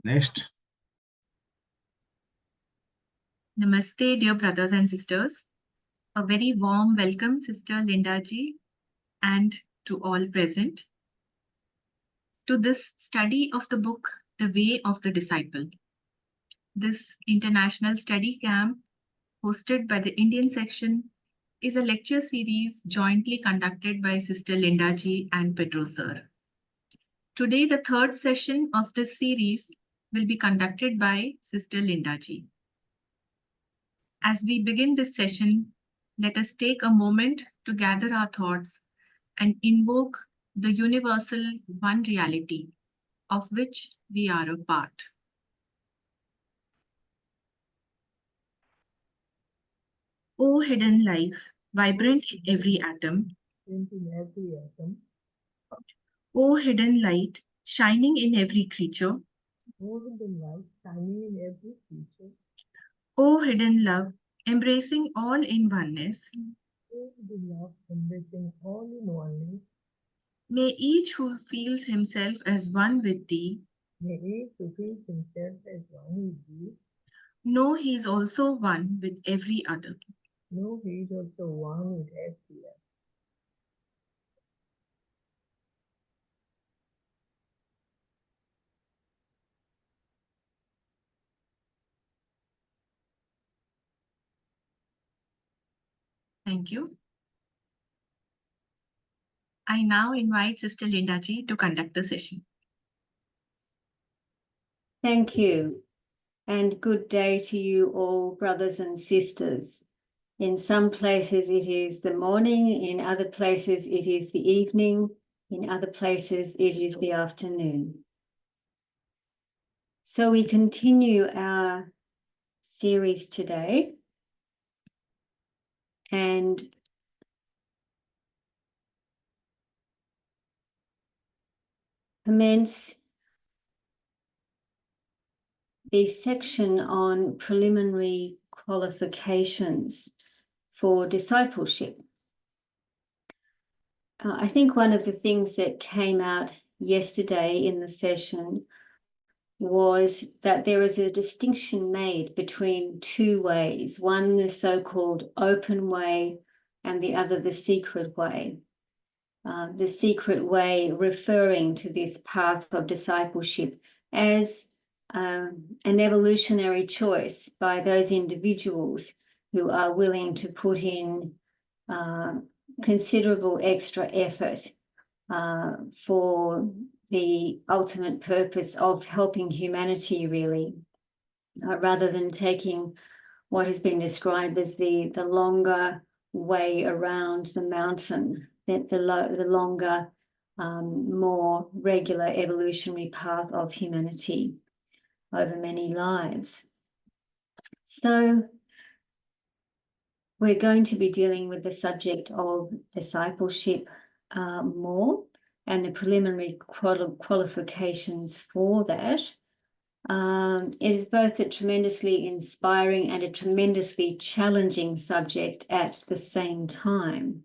Next. Namaste, dear brothers and sisters. A very warm welcome, Sister.Linda ji, and to all present, to this study of the book, The Way of the Disciple. This international study camp, hosted by the Indian section, is a lecture series jointly conducted by Sister.Linda ji and Pedro sir. Today, the third session of this series will be conducted by Sister.Linda ji. As we begin this session, let us take a moment to gather our thoughts and invoke the universal one reality of which we are a part. O hidden life, vibrant in every atom. O hidden light, shining in every creature. O hidden love, embracing all in oneness. May each who feels himself as one with thee know he is also one with every other. Thank you. I now invite Sister.Linda ji to conduct the session. Thank you, and good day to you all, brothers and sisters. In some places it is the morning, in other places it is the evening, in other places it is the afternoon. So we continue our series today, and commence the section on preliminary qualifications for discipleship. I think one of the things that came out yesterday in the session was that there is a distinction made between two ways, one the so-called open way and the other the secret way. The secret way referring to this path of discipleship as an evolutionary choice by those individuals who are willing to put in considerable extra effort for the ultimate purpose of helping humanity, really, rather than taking what has been described as the longer way around the mountain, the longer, more regular evolutionary path of humanity over many lives. So we're going to be dealing with the subject of discipleship more, and the preliminary qualifications for that. It is both a tremendously inspiring and a tremendously challenging subject at the same time.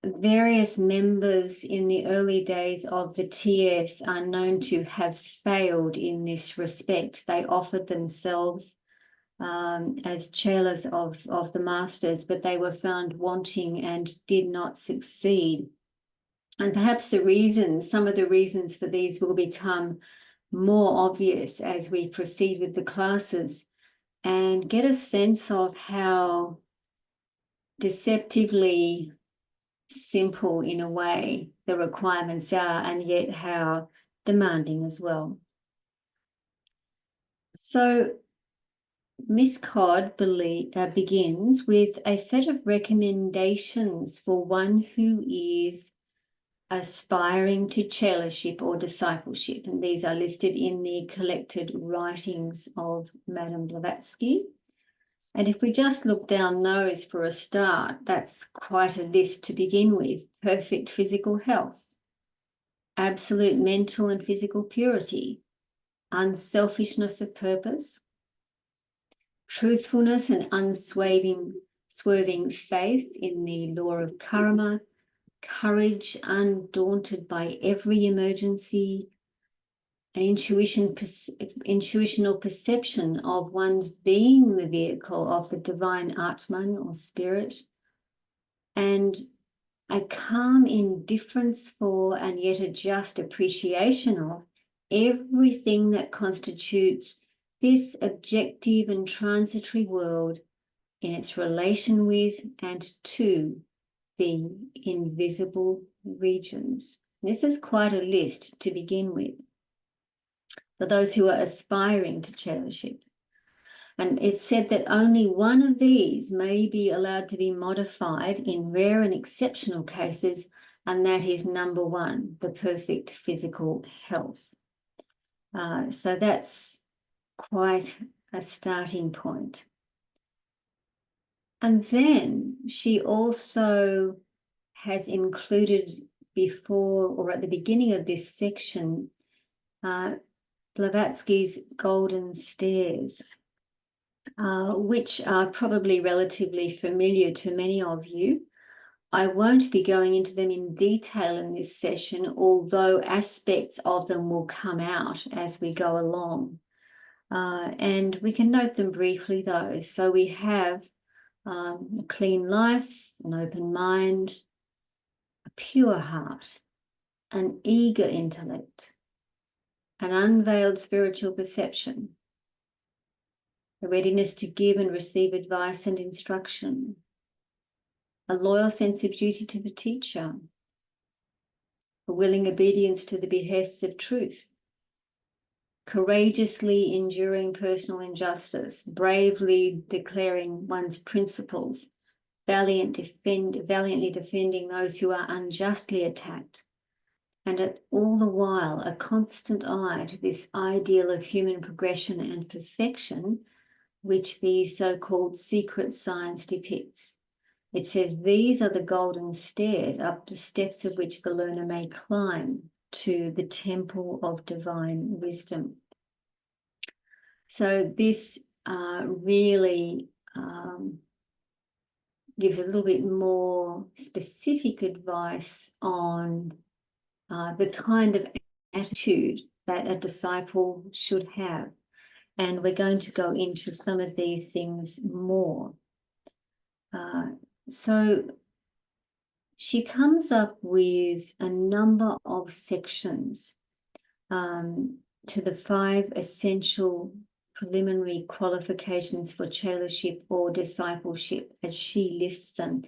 Various members in the early days of the TS are known to have failed in this respect. They offered themselves as chelas of the masters, but they were found wanting and did not succeed. And perhaps some of the reasons for these will become more obvious as we proceed with the classes and get a sense of how deceptively simple, in a way, the requirements are, and yet how demanding as well. So Miss Codd begins with a set of recommendations for one who is aspiring to chelaship or discipleship, and these are listed in the collected writings of Madame Blavatsky. And if we just look down those for a start, that's quite a list to begin with. Perfect physical health, absolute mental and physical purity, unselfishness of purpose, truthfulness and unswerving faith in the law of karma, courage undaunted by every emergency, an intuitional perception of one's being the vehicle of the divine Atman or spirit, and a calm indifference for and yet a just appreciation of everything that constitutes this objective and transitory world in its relation with and to the invisible regions. This is quite a list to begin with for those who are aspiring to Chelaship. And it's said that only one of these may be allowed to be modified in rare and exceptional cases, and that is number one, the perfect physical health. So that's quite a starting point. And then she also has included before or at the beginning of this section, Blavatsky's Golden Stairs, which are probably relatively familiar to many of you. I won't be going into them in detail in this session, although aspects of them will come out as we go along. And we can note them briefly though. So we have a clean life, an open mind, a pure heart, an eager intellect, an unveiled spiritual perception, a readiness to give and receive advice and instruction, a loyal sense of duty to the teacher, a willing obedience to the behests of truth, courageously enduring personal injustice, bravely declaring one's principles, valiantly defending those who are unjustly attacked, and all the while a constant eye to this ideal of human progression and perfection, which the so-called secret science depicts. It says these are the golden stairs up the steps of which the learner may climb to the temple of divine wisdom. So this really gives a little bit more specific advice on the kind of attitude that a disciple should have. And we're going to go into some of these things more. So she comes up with a number of sections to the 5 essential preliminary qualifications for Chelaship or discipleship, as she lists them.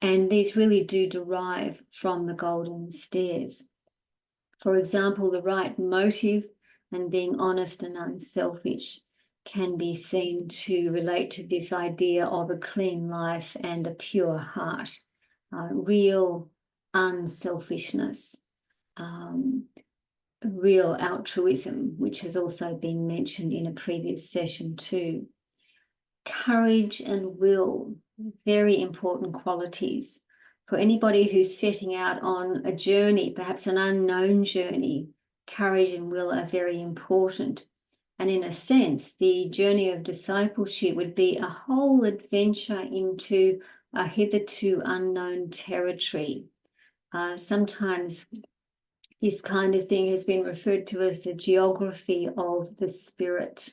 And these really do derive from the Golden Stairs. For example, the right motive and being honest and unselfish can be seen to relate to this idea of a clean life and a pure heart, real unselfishness, real altruism, which has also been mentioned in a previous session too. Courage and will, very important qualities. For anybody who's setting out on a journey, perhaps an unknown journey, courage and will are very important. And in a sense, the journey of discipleship would be a whole adventure into a hitherto unknown territory. Sometimes this kind of thing has been referred to as the geography of the spirit.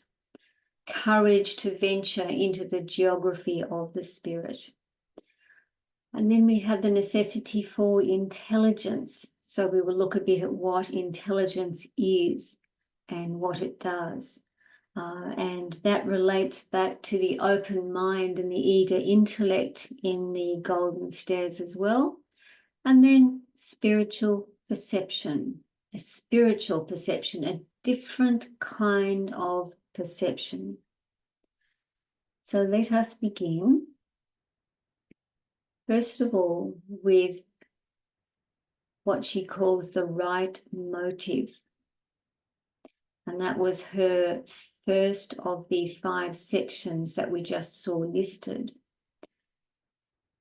Courage to venture into the geography of the spirit. And then we have the necessity for intelligence. So we will look a bit at what intelligence is and what it does. And that relates back to the open mind and the eager intellect in the Golden Stairs as well. And then spiritual perception, a spiritual perception, a different kind of perception. So let us begin, first of all, with what she calls the right motive. And that was her first of the 5 sections that we just saw listed.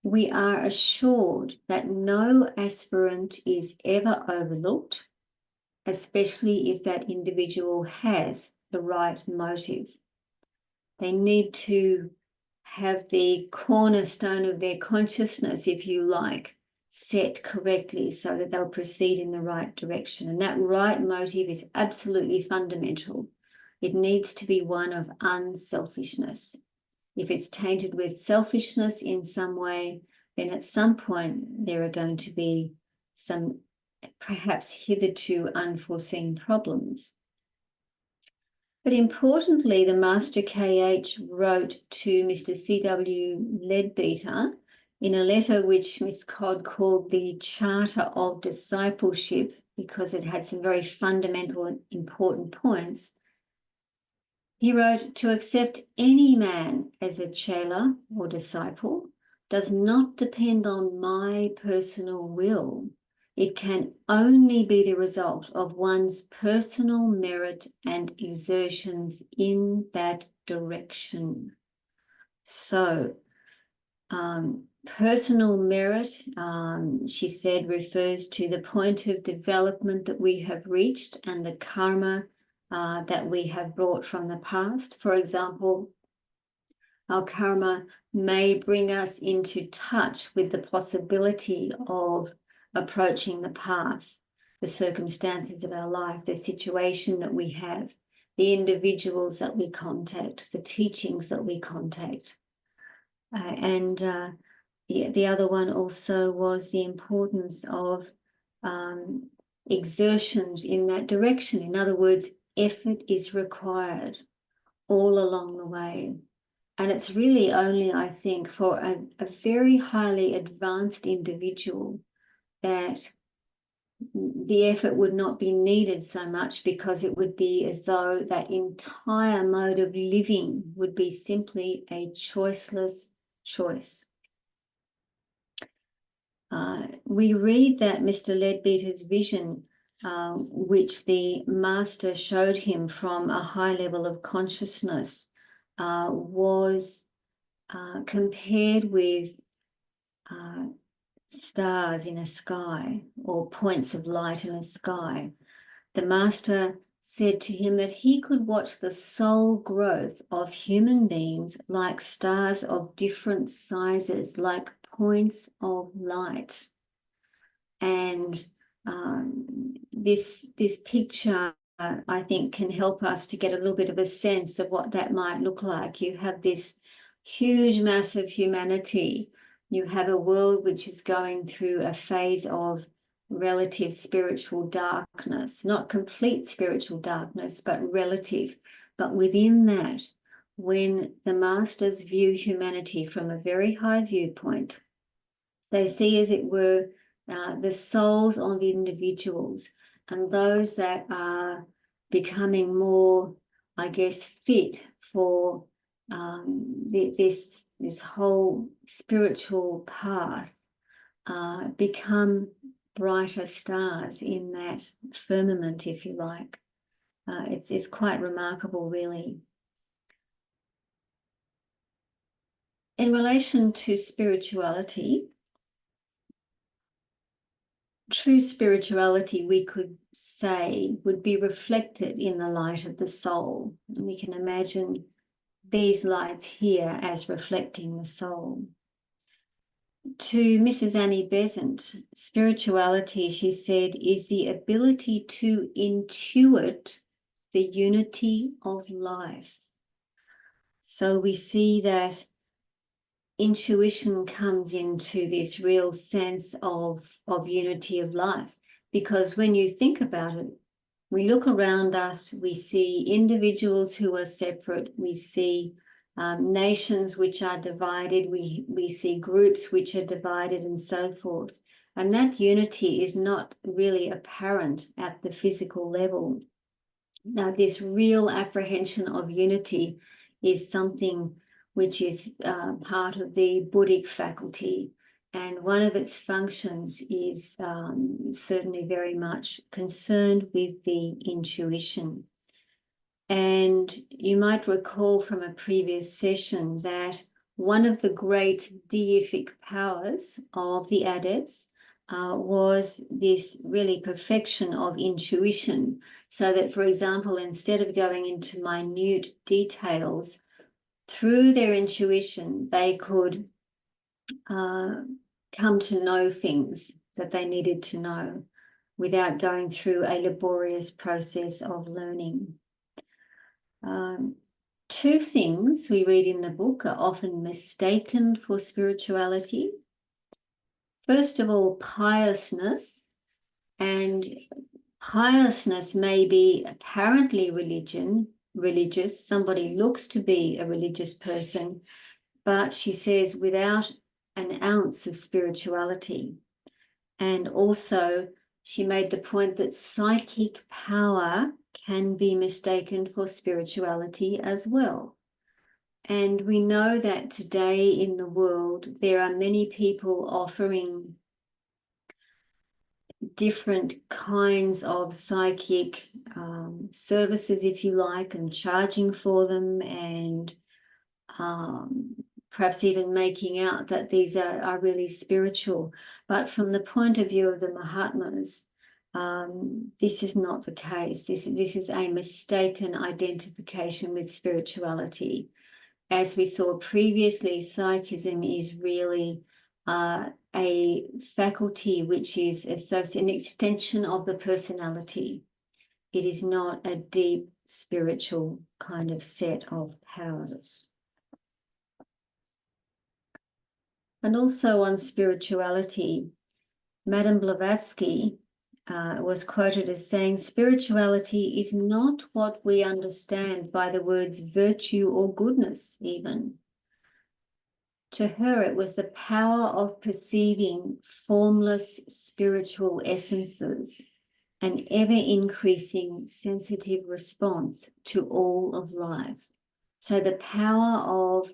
We are assured that no aspirant is ever overlooked, especially if that individual has the right motive. They need to have the cornerstone of their consciousness, if you like, set correctly so that they'll proceed in the right direction. And that right motive is absolutely fundamental. It needs to be one of unselfishness. If it's tainted with selfishness in some way, then at some point there are going to be some perhaps hitherto unforeseen problems. But importantly, the Master KH wrote to Mr. C.W. Leadbeater in a letter which Miss Codd called the Charter of Discipleship, because it had some very fundamental and important points. He wrote, "To accept any man as a chela or disciple does not depend on my personal will. It can only be the result of one's personal merit and exertions in that direction." So, personal merit, she said, refers to the point of development that we have reached and the karma that we have brought from the past. For example, our karma may bring us into touch with the possibility of approaching the path, the circumstances of our life, the situation that we have, the individuals that we contact, the teachings that we contact. The other one also was the importance of exertions in that direction. In other words, effort is required all along the way. And it's really only, I think, for a very highly advanced individual that the effort would not be needed so much, because it would be as though that entire mode of living would be simply a choiceless choice. We read that Mr. Leadbeater's vision, which the Master showed him from a high level of consciousness, was compared with stars in a sky, or points of light in a sky. The Master said to him that he could watch the soul growth of human beings like stars of different sizes, like points of light. And this picture, I think, can help us to get a little bit of a sense of what that might look like. You have this huge mass of humanity. You have a world which is going through a phase of relative spiritual darkness, not complete spiritual darkness, but relative. But within that, when the Masters view humanity from a very high viewpoint, they see, as it were, the souls of individuals, and those that are becoming more, I guess, fit for this whole spiritual path, become brighter stars in that firmament, if you like. It's quite remarkable, really. In relation to spirituality, true spirituality, we could say, would be reflected in the light of the soul. And we can imagine these lights here as reflecting the soul. To Mrs. Annie Besant, spirituality, she said, is the ability to intuit the unity of life. So we see that intuition comes into this real sense of unity of life, because when you think about it, we look around us, we see individuals who are separate, we see nations which are divided, we see groups which are divided, and so forth. And that unity is not really apparent at the physical level. Now, this real apprehension of unity is something which is part of the Buddhic faculty, and one of its functions is certainly very much concerned with the intuition. And you might recall from a previous session that one of the great deific powers of the adepts was this really perfection of intuition, so that, for example, instead of going into minute details, through their intuition, they could come to know things that they needed to know without going through a laborious process of learning. Two things we read in the book are often mistaken for spirituality. First of all, piousness. And piousness may be apparently religious. Somebody looks to be a religious person, but she says without an ounce of spirituality. And also, she made the point that psychic power can be mistaken for spirituality as well. And we know that today in the world, there are many people offering different kinds of psychic services, if you like, and charging for them, and perhaps even making out that these are really spiritual. But from the point of view of the Mahatmas, this is not the case. This is a mistaken identification with spirituality. As we saw previously, psychism is really a faculty which is an extension of the personality. It is not a deep spiritual kind of set of powers. And also on spirituality, Madame Blavatsky was quoted as saying, spirituality is not what we understand by the words virtue or goodness even. To her, it was the power of perceiving formless spiritual essences, an ever-increasing sensitive response to all of life. So the power of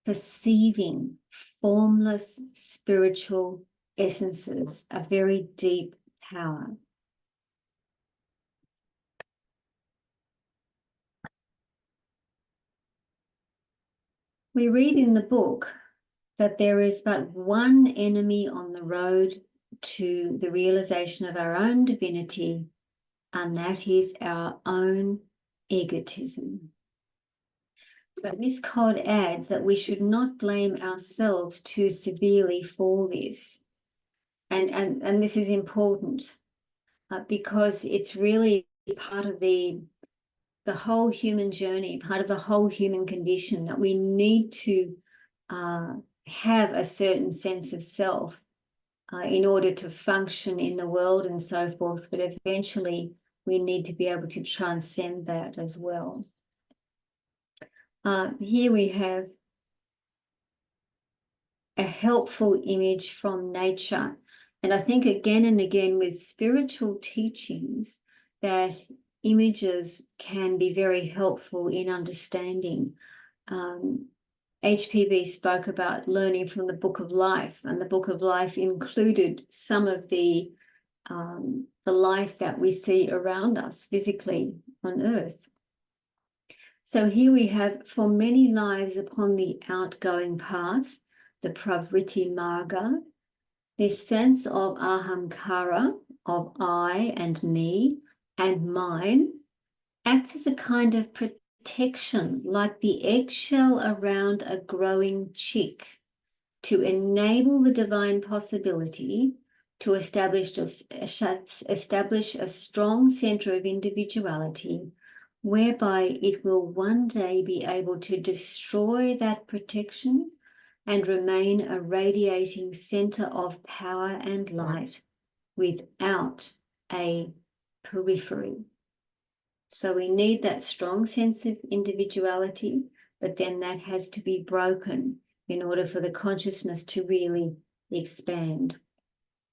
perceiving formless spiritual essences, a very deep power. We read in the book that there is but one enemy on the road to the realization of our own divinity, and that is our own egotism. But Miss Codd adds that we should not blame ourselves too severely for this. And this is important because it's really part of the whole human journey, part of the whole human condition, that we need to have a certain sense of self in order to function in the world and so forth. But eventually we need to be able to transcend that as well. Here we have a helpful image from nature. And I think again and again with spiritual teachings that images can be very helpful in understanding. HPB spoke about learning from the Book of Life, and the Book of Life included some of the life that we see around us physically on earth. So here we have, for many lives upon the outgoing path, the Pravriti Marga, this sense of ahamkara, of I and me and mine, acts as a kind of protection, like the eggshell around a growing chick, to enable the divine possibility to establish a strong center of individuality, whereby it will one day be able to destroy that protection and remain a radiating center of power and light without a periphery. So we need that strong sense of individuality, but then that has to be broken in order for the consciousness to really expand.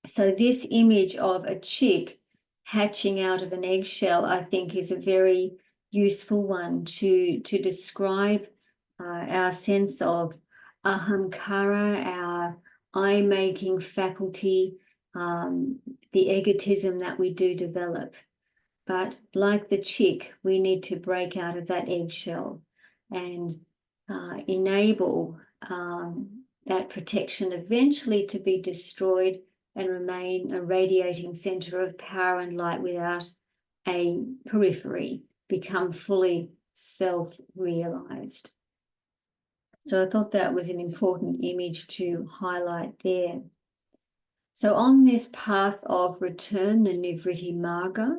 So this image of a chick hatching out of an eggshell, I think, is a very useful one to describe our sense of ahamkara, our I-making faculty, the egotism that we do develop. But like the chick, we need to break out of that eggshell and enable that protection eventually to be destroyed and remain a radiating center of power and light without a periphery, become fully self-realized. So I thought that was an important image to highlight there. So on this path of return, the Nivritti Marga,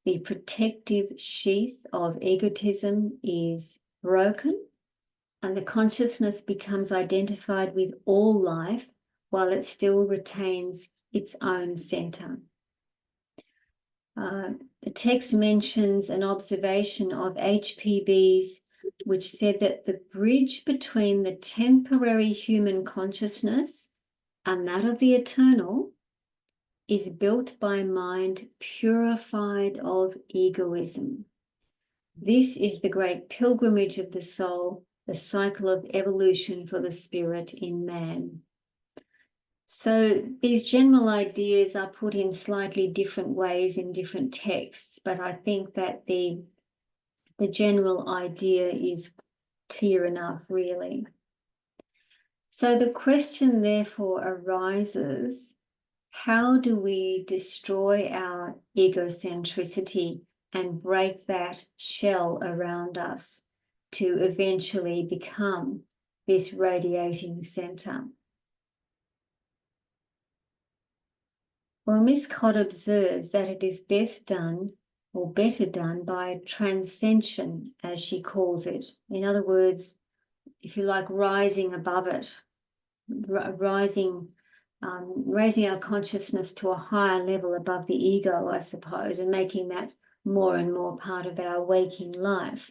the protective sheath of egotism is broken, and the consciousness becomes identified with all life while it still retains its own center. The text mentions an observation of HPB's, which said that the bridge between the temporary human consciousness and that of the eternal is built by mind purified of egoism. This is the great pilgrimage of the soul, the cycle of evolution for the spirit in man. So these general ideas are put in slightly different ways in different texts, but I think that the general idea is clear enough, really. So the question therefore arises, how do we destroy our egocentricity and break that shell around us to eventually become this radiating center? Well, Miss Cott observes that it is best done or better done by transcension, as she calls it. In other words, if you like, rising above it, raising our consciousness to a higher level above the ego, I suppose, and making that more and more part of our waking life.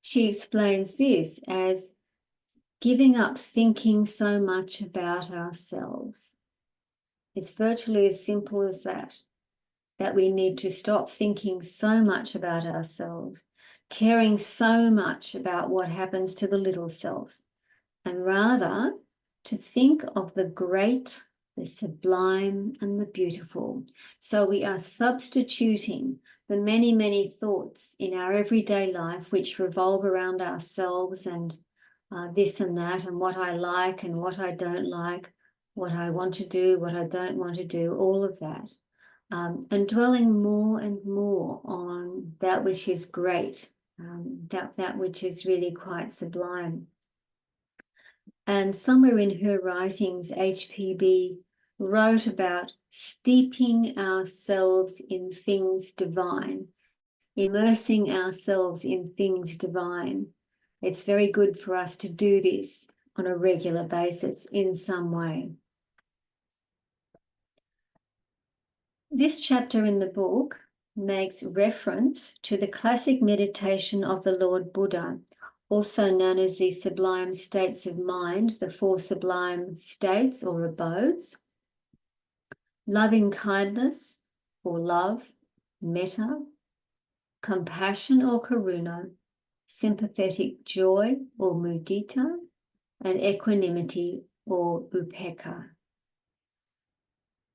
She explains this as giving up thinking so much about ourselves. It's virtually as simple as that we need to stop thinking so much about ourselves, caring so much about what happens to the little self, and rather to think of the great, the sublime, and the beautiful. So we are substituting the many, many thoughts in our everyday life which revolve around ourselves and this and that, and what I like and what I don't like, what I want to do, what I don't want to do, all of that. And dwelling more and more on that which is great, that which is really quite sublime. And somewhere in her writings, HPB wrote about steeping ourselves in things divine, immersing ourselves in things divine. It's very good for us to do this on a regular basis in some way. This chapter in the book makes reference to the classic meditation of the Lord Buddha, also known as the sublime states of mind, the four sublime states or abodes: loving kindness or love, metta, compassion or karuna, sympathetic joy or mudita, and equanimity or upekkha.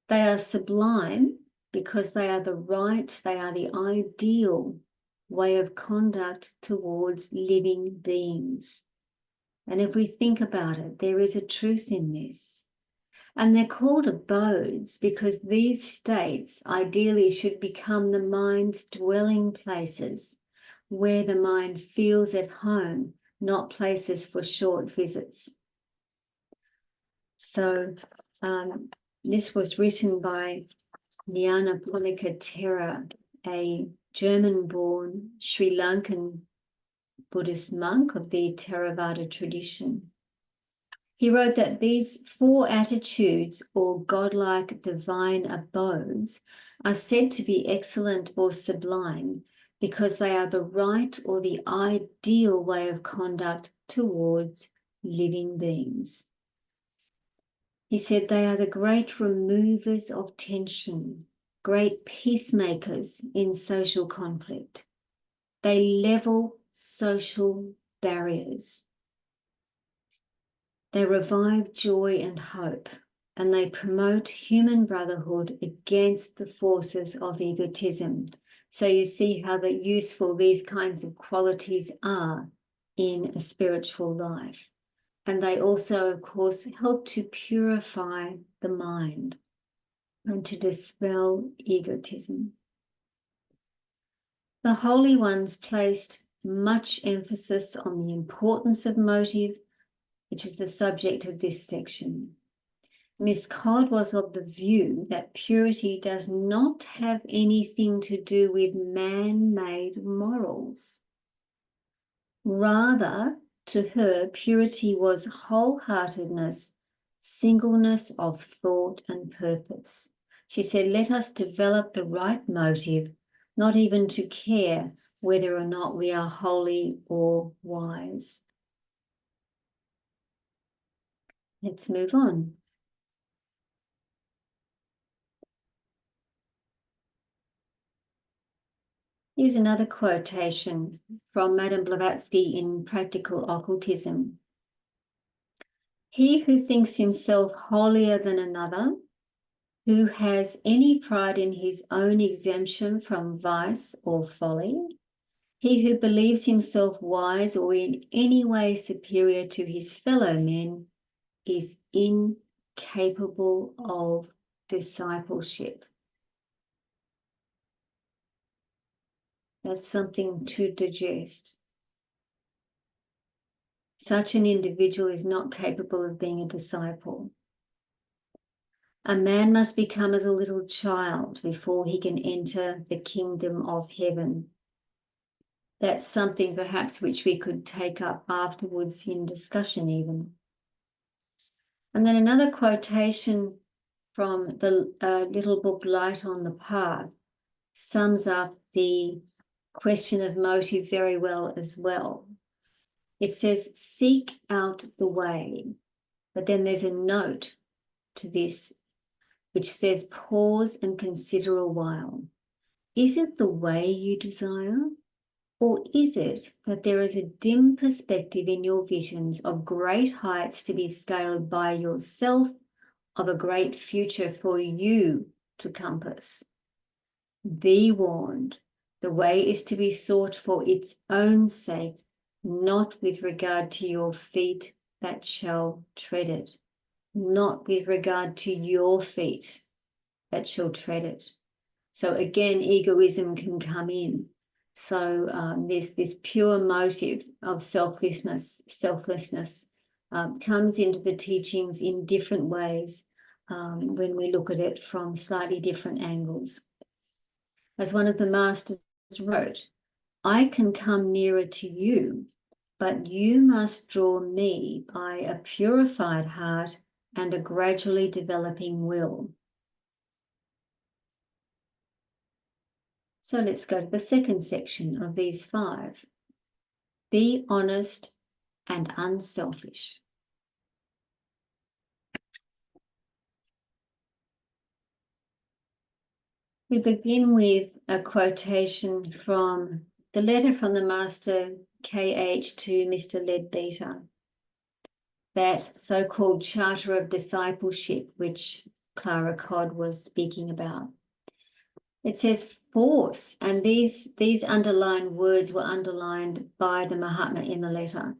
They are sublime because they are the right, they are the ideal way of conduct towards living beings. And if we think about it, there is a truth in this. And they're called abodes because these states ideally should become the mind's dwelling places, where the mind feels at home, not places for short visits. So this was written by Nyanaponika Thera, a German-born Sri Lankan Buddhist monk of the Theravada tradition. He wrote that these four attitudes, or godlike divine abodes, are said to be excellent or sublime because they are the right or the ideal way of conduct towards living beings. He said they are the great removers of tension, great peacemakers in social conflict. They level social barriers. They revive joy and hope, and they promote human brotherhood against the forces of egotism. So you see how useful these kinds of qualities are in a spiritual life. And they also, of course, help to purify the mind and to dispel egotism. The Holy Ones placed much emphasis on the importance of motive, which is the subject of this section. Miss Cod was of the view that purity does not have anything to do with man-made morals. Rather, to her, purity was wholeheartedness, singleness of thought and purpose. She said, let us develop the right motive, not even to care whether or not we are holy or wise. Let's move on. Here's another quotation from Madame Blavatsky in Practical Occultism. He who thinks himself holier than another, who has any pride in his own exemption from vice or folly, he who believes himself wise or in any way superior to his fellow men, is incapable of discipleship. That's something to digest. Such an individual is not capable of being a disciple. A man must become as a little child before he can enter the kingdom of heaven. That's something perhaps which we could take up afterwards in discussion even. And then another quotation from the little book Light on the Path sums up the question of motive very well as well. It says, seek out the way. But then there's a note to this which says, pause and consider a while. Is it the way you desire? Or is it that there is a dim perspective in your visions of great heights to be scaled by yourself, of a great future for you to compass? Be warned, the way is to be sought for its own sake, not with regard to your feet that shall tread it, not with regard to your feet that shall tread it. So again, egoism can come in. So there's this pure motive of selflessness comes into the teachings in different ways when we look at it from slightly different angles. As one of the masters wrote, I can come nearer to you, but you must draw me by a purified heart and a gradually developing will. So let's go to the second section of these 5. Be honest and unselfish. We begin with a quotation from the letter from the Master KH to Mr. Leadbeater, that so-called Charter of Discipleship, which Clara Codd was speaking about. It says force, and these underlined words were underlined by the Mahatma in the letter.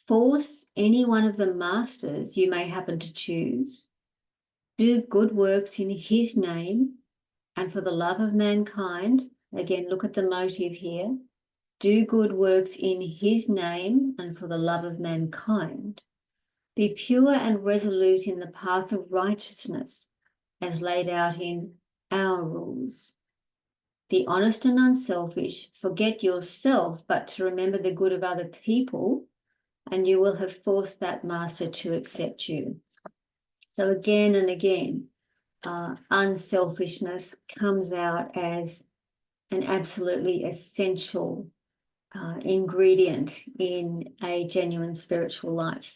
Force any one of the masters you may happen to choose. Do good works in his name and for the love of mankind. Again, look at the motive here. Do good works in his name and for the love of mankind. Be pure and resolute in the path of righteousness as laid out in our rules. Be honest and unselfish. Forget yourself, but to remember the good of other people, and you will have forced that master to accept you. So again and again, unselfishness comes out as an absolutely essential ingredient in a genuine spiritual life.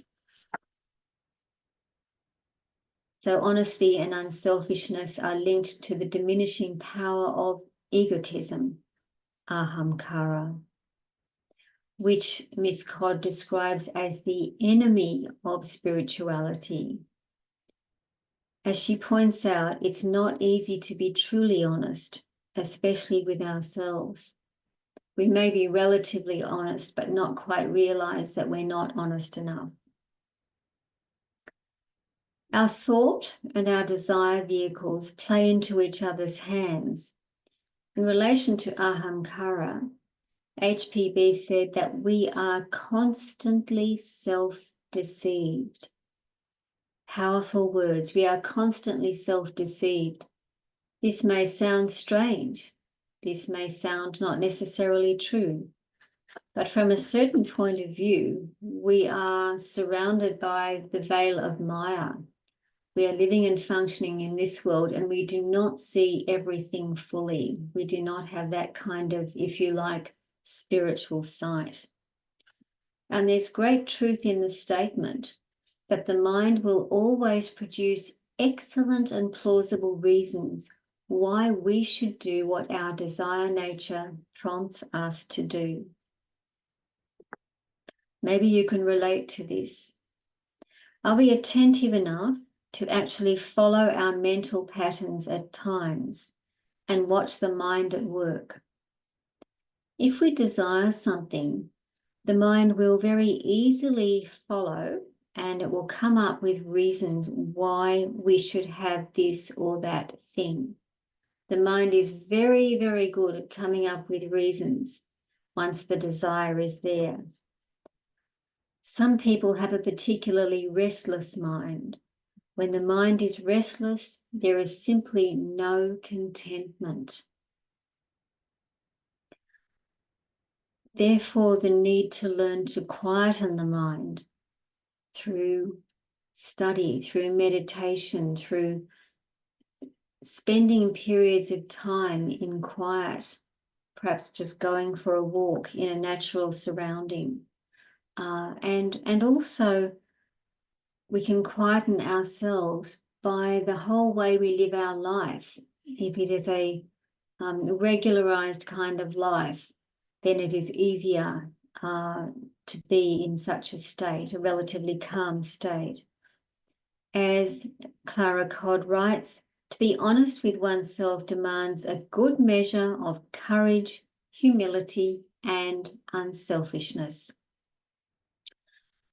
So honesty and unselfishness are linked to the diminishing power of egotism, ahamkara, which Miss Codd describes as the enemy of spirituality. As she points out, it's not easy to be truly honest, especially with ourselves. We may be relatively honest, but not quite realize that we're not honest enough. Our thought and our desire vehicles play into each other's hands. In relation to ahamkara, HPB said that we are constantly self-deceived. Powerful words. We are constantly self-deceived. This may sound strange. This may sound not necessarily true. But from a certain point of view, we are surrounded by the veil of Maya. We are living and functioning in this world, and we do not see everything fully. We do not have that kind of, if you like, spiritual sight. And there's great truth in the statement that the mind will always produce excellent and plausible reasons why we should do what our desire nature prompts us to do. Maybe you can relate to this. Are we attentive enough to actually follow our mental patterns at times and watch the mind at work? If we desire something, the mind will very easily follow, and it will come up with reasons why we should have this or that thing. The mind is very, very good at coming up with reasons once the desire is there. Some people have a particularly restless mind. When the mind is restless, there is simply no contentment. Therefore, the need to learn to quieten the mind through study, through meditation, through spending periods of time in quiet, perhaps just going for a walk in a natural surrounding. And also we can quieten ourselves by the whole way we live our life. If it is a regularized kind of life, then it is easier to be in such a state, a relatively calm state. As Clara writes, to be honest with oneself demands a good measure of courage, humility, and unselfishness.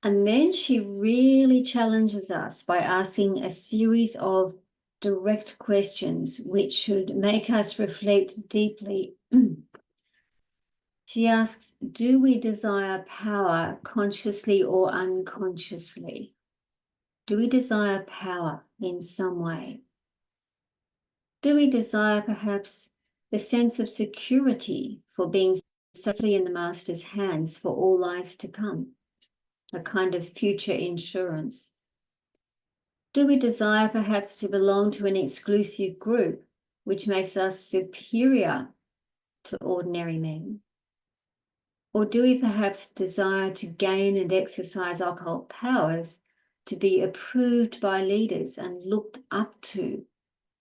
And then she really challenges us by asking a series of direct questions which should make us reflect deeply. She asks, do we desire power consciously or unconsciously? Do we desire power in some way? Do we desire perhaps the sense of security for being safely in the Master's hands for all lives to come? A kind of future insurance. Do we desire perhaps to belong to an exclusive group which makes us superior to ordinary men? Or do we perhaps desire to gain and exercise occult powers to be approved by leaders and looked up to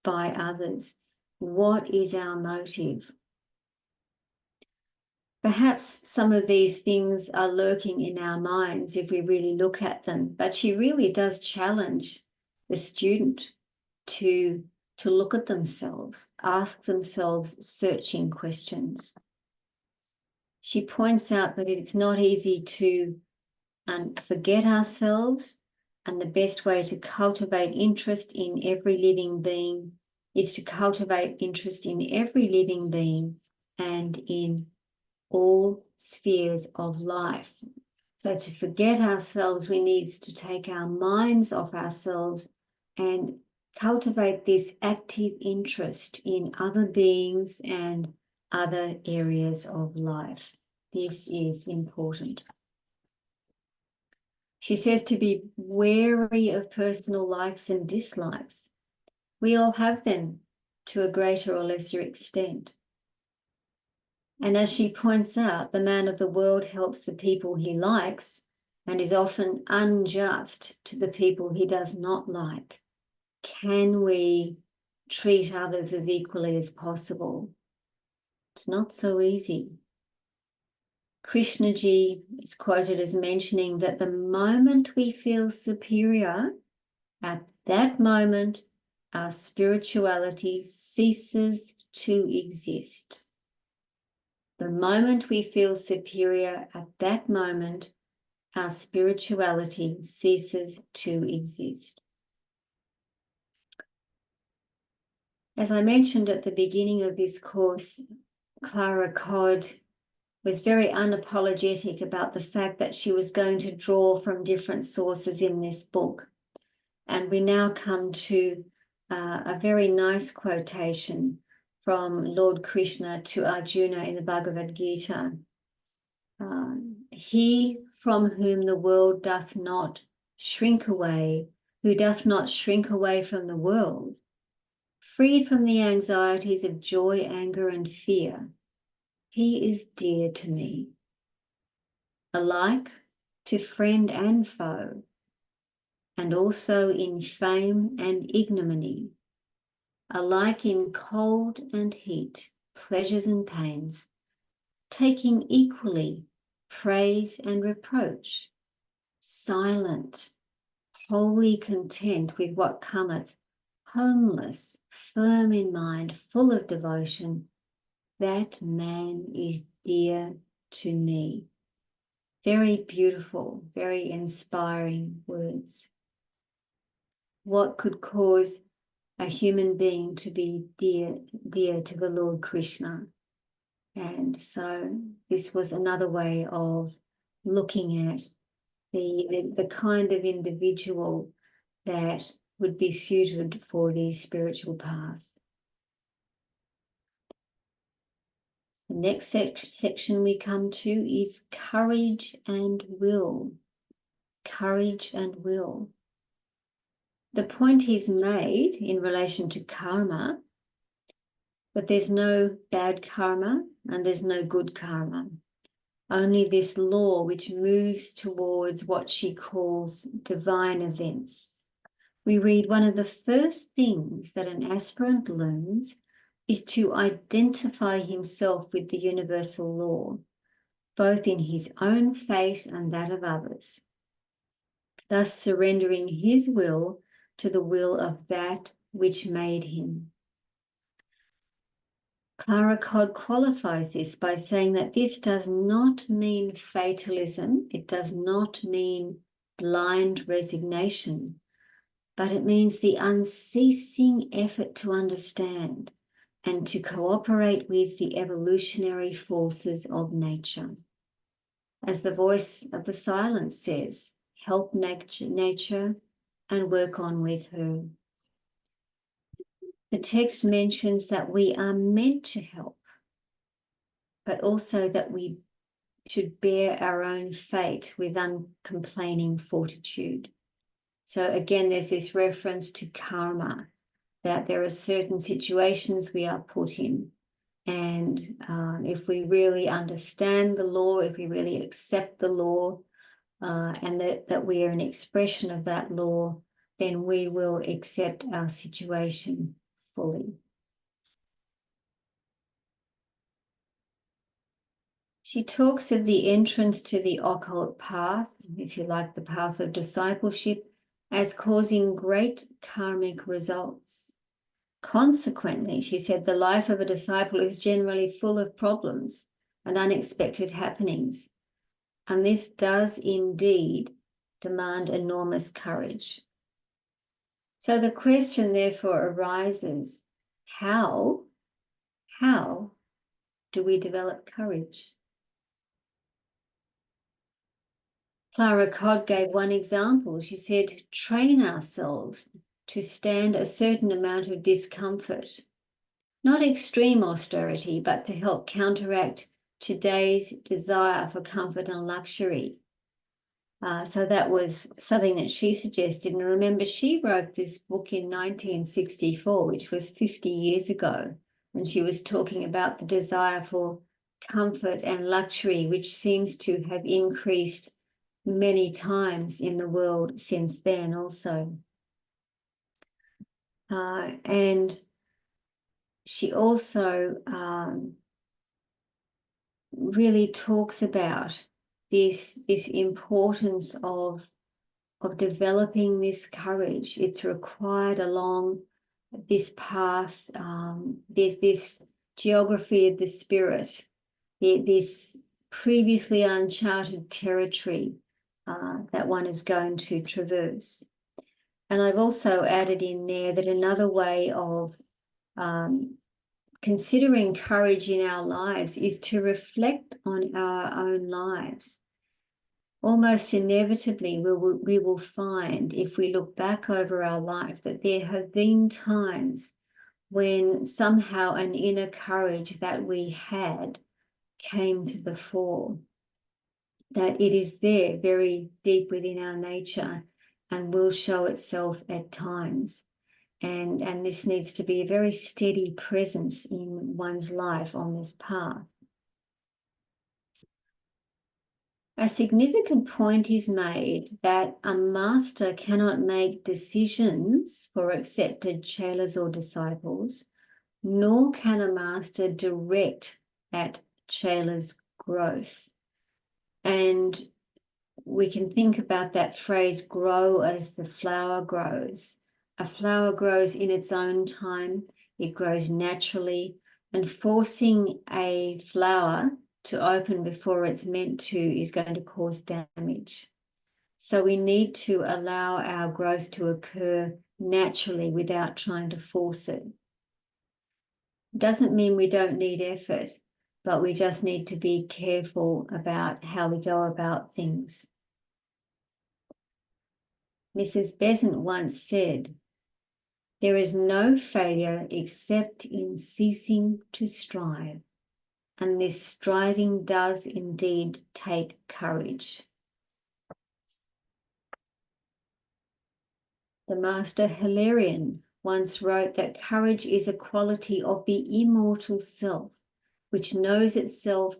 by others? What is our motive? Perhaps some of these things are lurking in our minds if we really look at them, but she really does challenge the student to look at themselves, ask themselves searching questions. She points out that it's not easy to forget ourselves, and the best way to cultivate interest in every living being is to cultivate interest in every living being and in all spheres of life. So to forget ourselves, we need to take our minds off ourselves and cultivate this active interest in other beings and other areas of life. This is important. She says to be wary of personal likes and dislikes. We all have them to a greater or lesser extent. And as she points out, the man of the world helps the people he likes and is often unjust to the people he does not like. Can we treat others as equally as possible? It's not so easy. Krishnaji is quoted as mentioning that the moment we feel superior, at that moment, our spirituality ceases to exist. The moment we feel superior, at that moment, our spirituality ceases to exist. As I mentioned at the beginning of this course, Clara was very unapologetic about the fact that she was going to draw from different sources in this book. And we now come to a very nice quotation from Lord Krishna to Arjuna in the Bhagavad Gita. He from whom the world doth not shrink away, who doth not shrink away from the world, freed from the anxieties of joy, anger, and fear, he is dear to me, alike to friend and foe, and also in fame and ignominy, alike in cold and heat, pleasures and pains, taking equally praise and reproach, silent, wholly content with what cometh, homeless, firm in mind, full of devotion, that man is dear to me. Very beautiful, very inspiring words. What could cause a human being to be dear to the Lord Krishna? And so this was another way of looking at the kind of individual that would be suited for the spiritual path. The next section we come to is courage and will. Courage and will. The point is made in relation to karma, that there's no bad karma and there's no good karma. Only this law which moves towards what she calls divine events. We read one of the first things that an aspirant learns is to identify himself with the universal law, both in his own fate and that of others, thus surrendering his will to the will of that which made him. Clara qualifies this by saying that this does not mean fatalism, it does not mean blind resignation, but it means the unceasing effort to understand and to cooperate with the evolutionary forces of nature. As the voice of the silence says, help nature and work on with her. The text mentions that we are meant to help, but also that we should bear our own fate with uncomplaining fortitude. So again, there's this reference to karma, that there are certain situations we are put in. And if we really understand the law, if we really accept the law, and that we are an expression of that law, then we will accept our situation fully. She talks of the entrance to the occult path, if you like, the path of discipleship, as causing great karmic results. Consequently, she said, the life of a disciple is generally full of problems and unexpected happenings, and this does indeed demand enormous courage. So the question therefore arises, how do we develop courage? Clara Codd gave one example. She said, train ourselves to stand a certain amount of discomfort, not extreme austerity, but to help counteract today's desire for comfort and luxury. So that was something that she suggested. And remember, she wrote this book in 1964, which was 50 years ago. And she was talking about the desire for comfort and luxury, which seems to have increased many times in the world since then also. And she also really talks about this importance of developing this courage. It's required along this path. There's this geography of the spirit, this previously uncharted territory that one is going to traverse. And I've also added in there that another way of considering courage in our lives is to reflect on our own lives. almost inevitably we will find, if we look back over our life, that there have been times when somehow an inner courage that we had came to the fore, that it is there very deep within our nature and will show itself at times. And this needs to be a very steady presence in one's life on this path. A significant point is made that a master cannot make decisions for accepted chelas or disciples, nor can a master direct that chela's growth. And we can think about that phrase, grow as the flower grows. A flower grows in its own time, it grows naturally, and forcing a flower to open before it's meant to is going to cause damage. So we need to allow our growth to occur naturally without trying to force it. Doesn't mean we don't need effort, but we just need to be careful about how we go about things. Mrs. Besant once said, "There is no failure except in ceasing to strive, and this striving does indeed take courage." The Master Hilarion once wrote that courage is a quality of the immortal self, which knows itself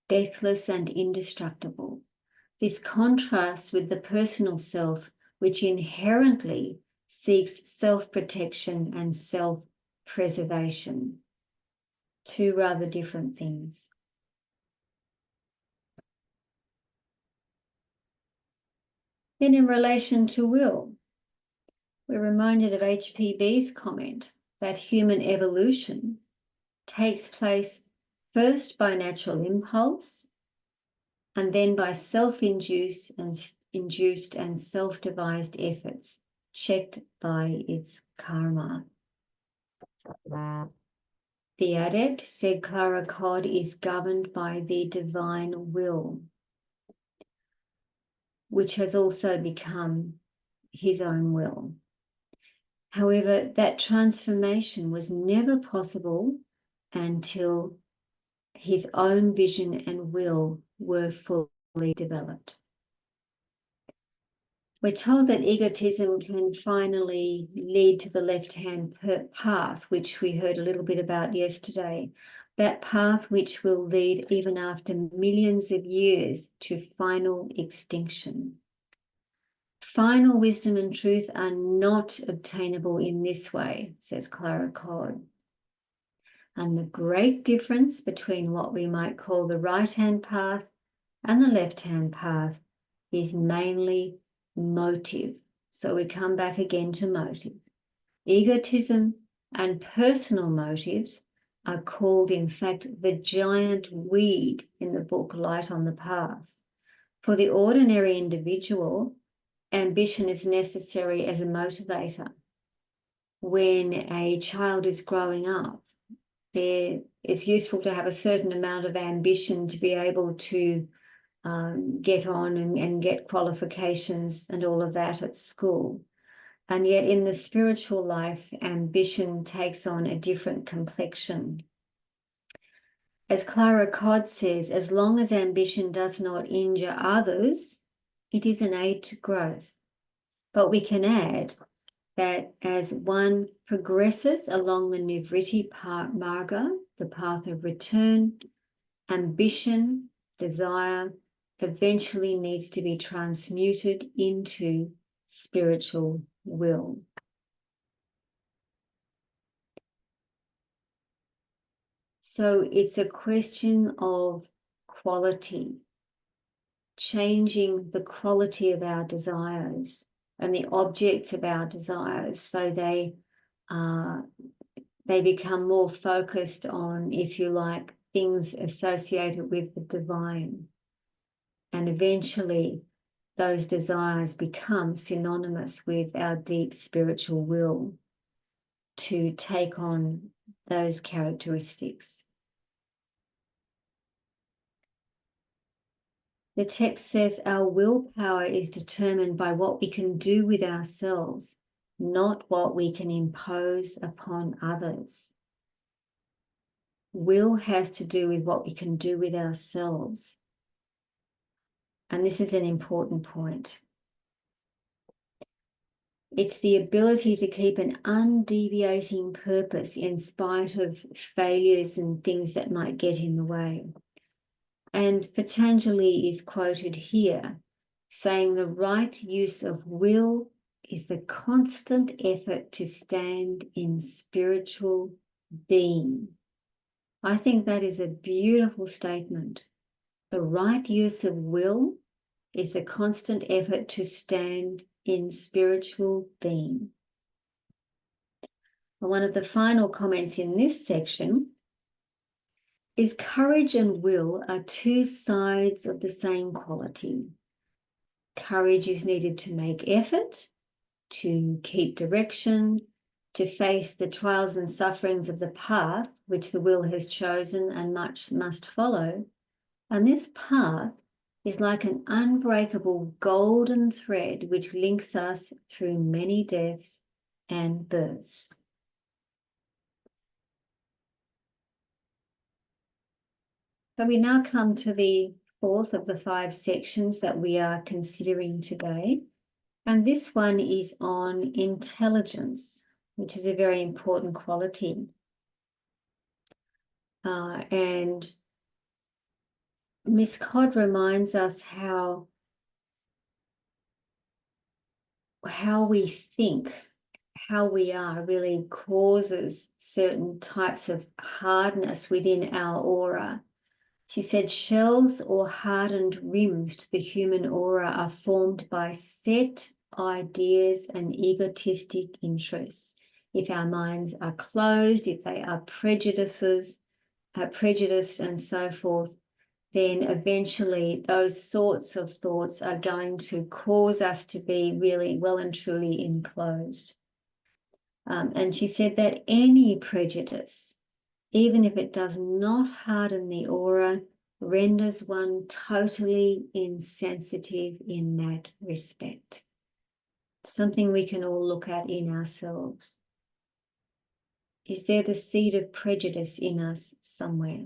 deathless and indestructible. This contrasts with the personal self, which inherently seeks self-protection and self-preservation. Two rather different things. Then in relation to will, we're reminded of HPB's comment that human evolution takes place first by natural impulse and then by self-induced and self-devised efforts, checked by its karma. The adept, said Clara Codd, is governed by the divine will, which has also become his own will. However, that transformation was never possible until his own vision and will were fully developed. We're told that egotism can finally lead to the left-hand path, which we heard a little bit about yesterday. That path which will lead, even after millions of years, to final extinction. Final wisdom and truth are not obtainable in this way, says Clara Codd. And the great difference between what we might call the right-hand path and the left-hand path is mainly motive. So we come back again to motive. Egotism and personal motives are called, in fact, the giant weed in the book Light on the Path. For the ordinary individual, ambition is necessary as a motivator. When a child is growing up, it's useful to have a certain amount of ambition to be able to get on and get qualifications and all of that at school. And yet in the spiritual life, ambition takes on a different complexion. As Clara Codd says, as long as ambition does not injure others, it is an aid to growth. But we can add that as one progresses along the Nivritti Marga, the path of return, ambition, desire, eventually needs to be transmuted into spiritual will. So it's a question of quality, changing the quality of our desires and the objects of our desires so they become more focused on, if you like, things associated with the divine. And eventually those desires become synonymous with our deep spiritual will to take on those characteristics. The text says our willpower is determined by what we can do with ourselves, not what we can impose upon others. Will has to do with what we can do with ourselves. And this is an important point. It's the ability to keep an undeviating purpose in spite of failures and things that might get in the way. And Patanjali is quoted here, saying the right use of will is the constant effort to stand in spiritual being. I think that is a beautiful statement. The right use of will is the constant effort to stand in spiritual being. And one of the final comments in this section is courage and will are two sides of the same quality. Courage is needed to make effort, to keep direction, to face the trials and sufferings of the path which the will has chosen and much must follow. And this path is like an unbreakable golden thread which links us through many deaths and births. So we now come to the fourth of the 5 sections that we are considering today. And this one is on intelligence, which is a very important quality. And Miss Codd reminds us how we think, how we are really causes certain types of hardness within our aura. She said shells or hardened rims to the human aura are formed by set ideas and egotistic interests. If our minds are closed, if they are prejudiced and so forth, then eventually those sorts of thoughts are going to cause us to be really well and truly enclosed. And she said that any prejudice, even if it does not harden the aura, renders one totally insensitive in that respect. Something we can all look at in ourselves. Is there the seed of prejudice in us somewhere?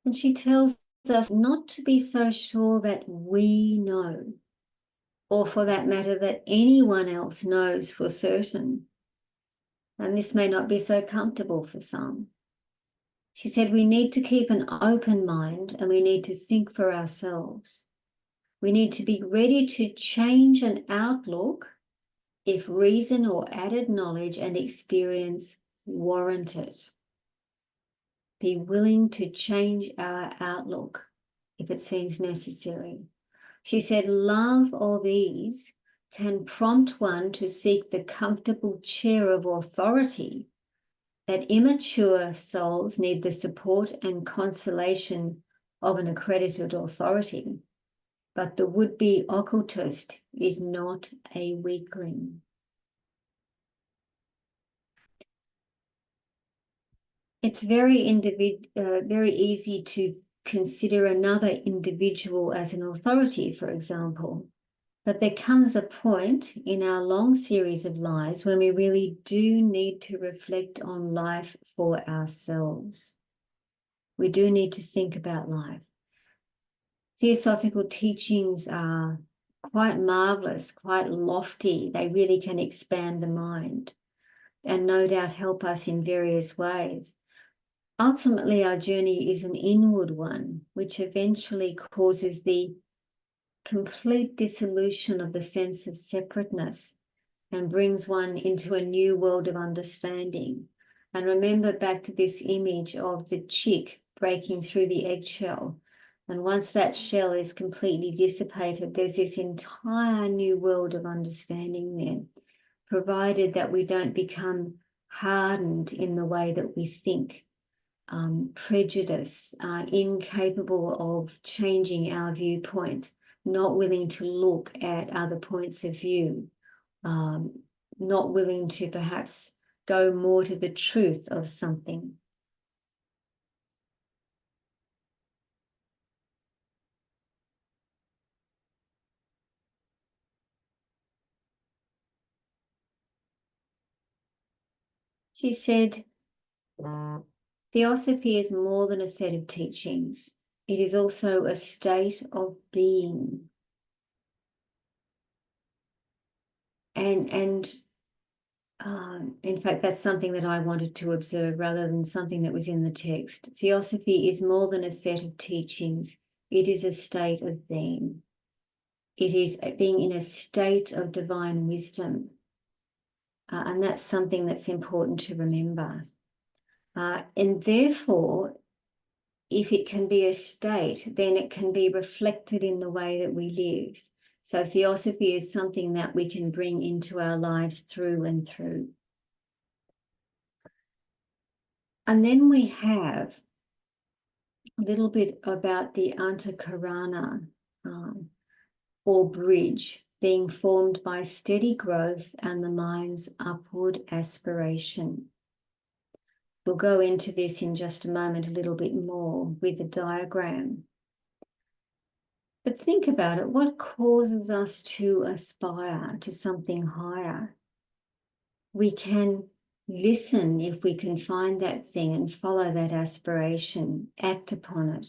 And she tells us not to be so sure that we know, or for that matter, that anyone else knows for certain. And this may not be so comfortable for some. She said we need to keep an open mind and we need to think for ourselves. We need to be ready to change an outlook if reason or added knowledge and experience warrant it. Be willing to change our outlook if it seems necessary. She said love of ease can prompt one to seek the comfortable chair of authority, that immature souls need the support and consolation of an accredited authority, but the would-be occultist is not a weakling. It's very easy to consider another individual as an authority, for example. But there comes a point in our long series of lives when we really do need to reflect on life for ourselves. We do need to think about life. Theosophical teachings are quite marvelous, quite lofty. They really can expand the mind and no doubt help us in various ways. Ultimately, our journey is an inward one, which eventually causes the complete dissolution of the sense of separateness and brings one into a new world of understanding. And remember back to this image of the chick breaking through the eggshell. And once that shell is completely dissipated, there's this entire new world of understanding there, provided that we don't become hardened in the way that we think. Prejudice, incapable of changing our viewpoint, not willing to look at other points of view, not willing to perhaps go more to the truth of something. She said, Theosophy is more than a set of teachings. It is also a state of being. And in fact, that's something that I wanted to observe rather than something that was in the text. Theosophy is more than a set of teachings. It is a state of being. It is being in a state of divine wisdom. And that's something that's important to remember. And therefore, if it can be a state, then it can be reflected in the way that we live. So theosophy is something that we can bring into our lives through and through. And then we have a little bit about the antakarana, or bridge, being formed by steady growth and the mind's upward aspiration. We'll go into this in just a moment a little bit more with the diagram. But think about it, what causes us to aspire to something higher? We can listen if we can find that thing and follow that aspiration, act upon it.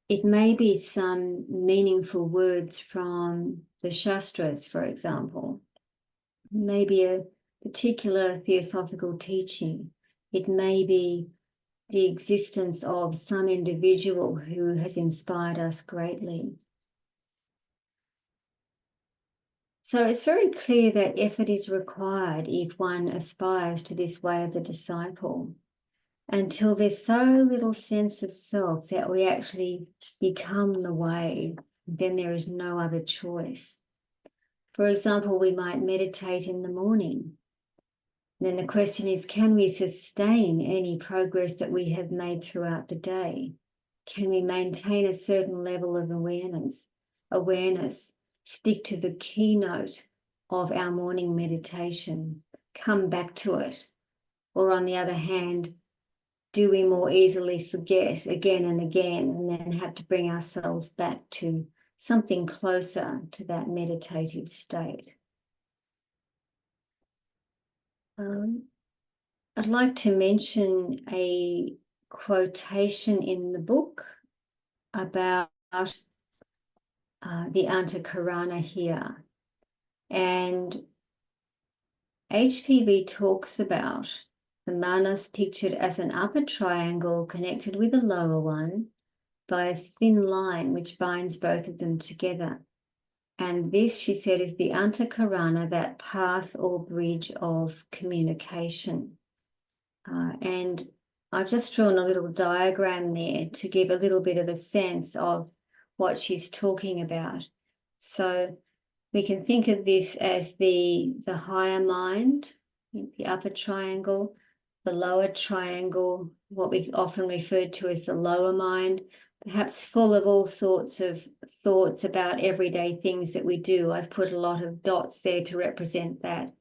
It may be some meaningful words from the Shastras, for example. Maybe a particular theosophical teaching. It may be the existence of some individual who has inspired us greatly. So it's very clear that effort is required if one aspires to this way of the disciple, until there's so little sense of self that we actually become the way, then there is no other choice. For example, we might meditate in the morning. Then the question is, can we sustain any progress that we have made throughout the day? Can we maintain a certain level of awareness, stick to the keynote of our morning meditation, come back to it? Or on the other hand, do we more easily forget again and again and then have to bring ourselves back to something closer to that meditative state? I'd like to mention a quotation in the book about the antakarana here. And HPB talks about the manas pictured as an upper triangle connected with a lower one by a thin line which binds both of them together. And this, she said, is the antakarana, that path or bridge of communication. And I've just drawn a little diagram there to give a little bit of a sense of what she's talking about. So we can think of this as the higher mind, the upper triangle, the lower triangle, what we often refer to as the lower mind, perhaps full of all sorts of thoughts about everyday things that we do. I've put a lot of dots there to represent that.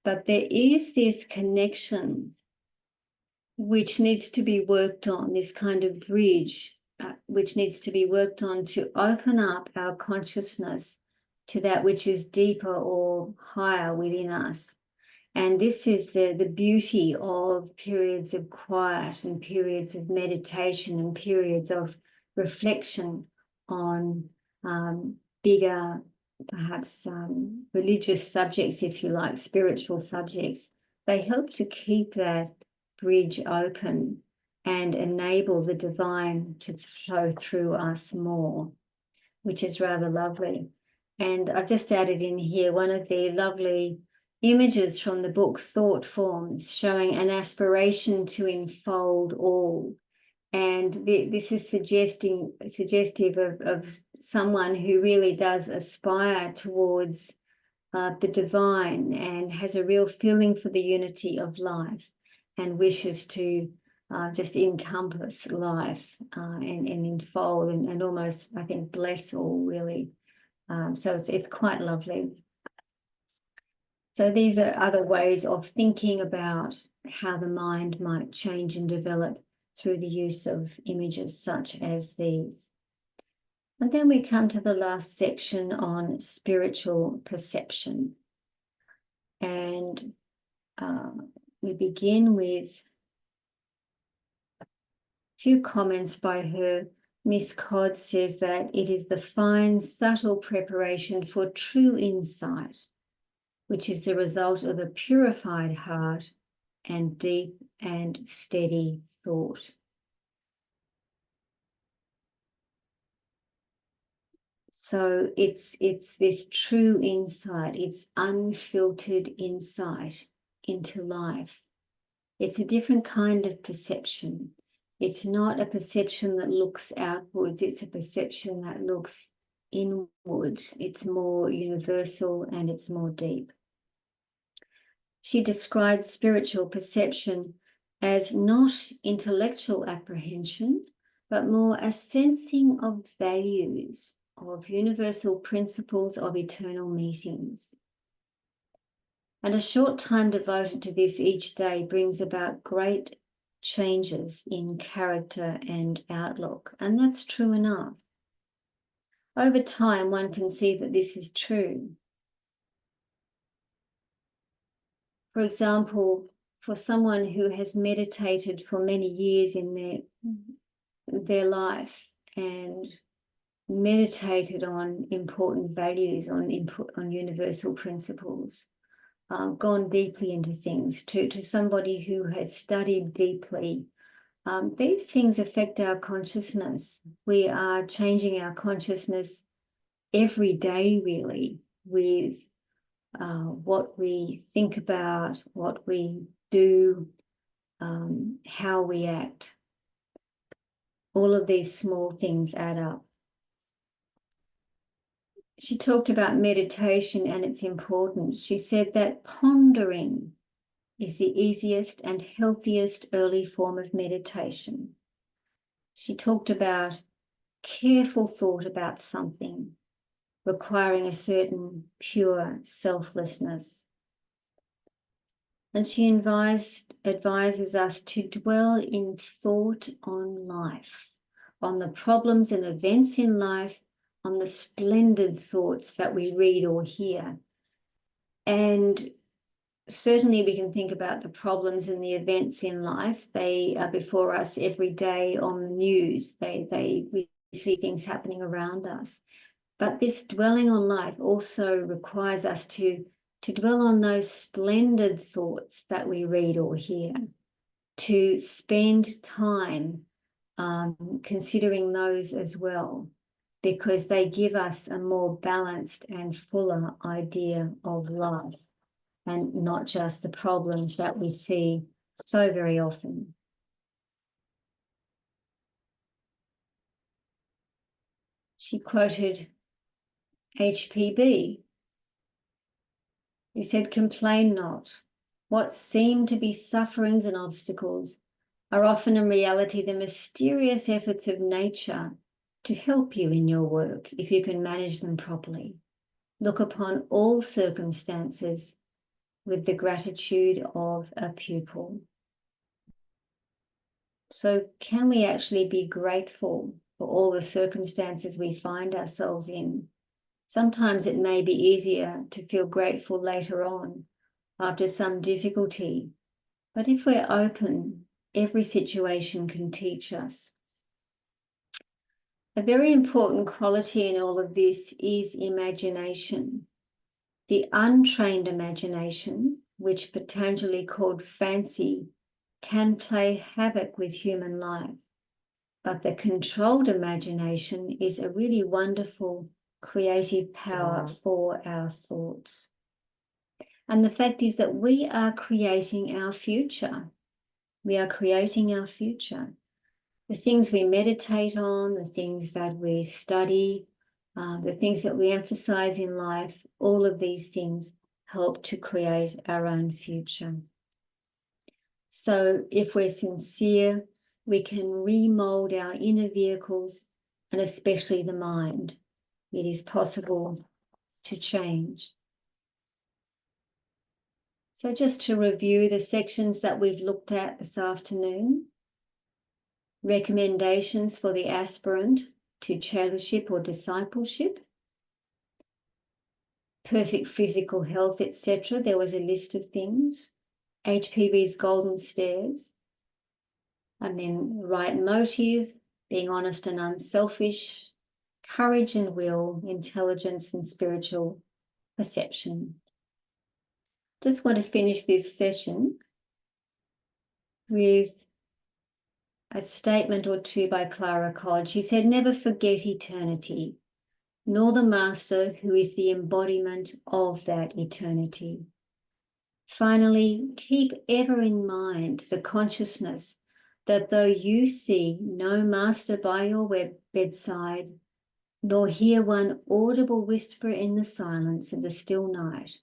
But there is this connection which needs to be worked on, this kind of bridge, which needs to be worked on to open up our consciousness to that which is deeper or higher within us. And this is the beauty of periods of quiet and periods of meditation and periods of reflection on bigger, perhaps religious subjects, if you like, spiritual subjects. They help to keep that bridge open and enable the divine to flow through us more, which is rather lovely. And I've just added in here one of the lovely images from the book Thought Forms, showing an aspiration to enfold all. And this is suggestive of someone who really does aspire towards the divine and has a real feeling for the unity of life and wishes to just encompass life and enfold and almost, I think, bless all, really. So it's quite lovely. So these are other ways of thinking about how the mind might change and develop through the use of images such as these. And then we come to the last section on spiritual perception. And we begin with a few comments by her. Miss Codd says that it is the fine, subtle preparation for true insight, which is the result of a purified heart and deep and steady thought. So it's this true insight, it's unfiltered insight into life. It's a different kind of perception. It's not a perception that looks outwards, it's a perception that looks inwards. It's more universal and it's more deep. She describes spiritual perception as not intellectual apprehension, but more a sensing of values, of universal principles of eternal meetings. And a short time devoted to this each day brings about great changes in character and outlook. And that's true enough. Over time, one can see that this is true. For example, for someone who has meditated for many years in their life and meditated on important values, on universal principles, gone deeply into things, to somebody who has studied deeply, these things affect our consciousness. We are changing our consciousness every day, really, with what we think about, what we do, how we act. All of these small things add up. She talked about meditation and its importance. She said that pondering is the easiest and healthiest early form of meditation. She talked about careful thought about something, requiring a certain pure selflessness. And she advises us to dwell in thought on life, on the problems and events in life, on the splendid thoughts that we read or hear. And certainly we can think about the problems and the events in life. They are before us every day on the news. We see things happening around us. But this dwelling on life also requires us to dwell on those splendid thoughts that we read or hear, to spend time considering those as well, because they give us a more balanced and fuller idea of life, and not just the problems that we see so very often. She quoted HPB, who said, "Complain not. What seem to be sufferings and obstacles are often in reality the mysterious efforts of nature to help you in your work if you can manage them properly. Look upon all circumstances with the gratitude of a pupil." So can we actually be grateful for all the circumstances we find ourselves in? Sometimes it may be easier to feel grateful later on after some difficulty, but if we're open, every situation can teach us. A very important quality in all of this is imagination. The untrained imagination, which Patanjali called fancy, can play havoc with human life. But the controlled imagination is a really wonderful creative power for our thoughts. And the fact is that we are creating our future. We are creating our future. The things we meditate on, the things that we study, the things that we emphasize in life, all of these things help to create our own future. So if we're sincere, we can remold our inner vehicles, and especially the mind. It is possible to change. So just to review the sections that we've looked at this afternoon: recommendations for the aspirant to chelaship or discipleship, perfect physical health, etc. There was a list of things. HPB's golden stairs, and then right motive, being honest and unselfish, courage and will, intelligence and spiritual perception. Just want to finish this session with a statement or two by Clara. She said, "Never forget eternity, nor the master who is the embodiment of that eternity. Finally, keep ever in mind the consciousness that though you see no master by your bedside, nor hear one audible whisper in the silence of the still night,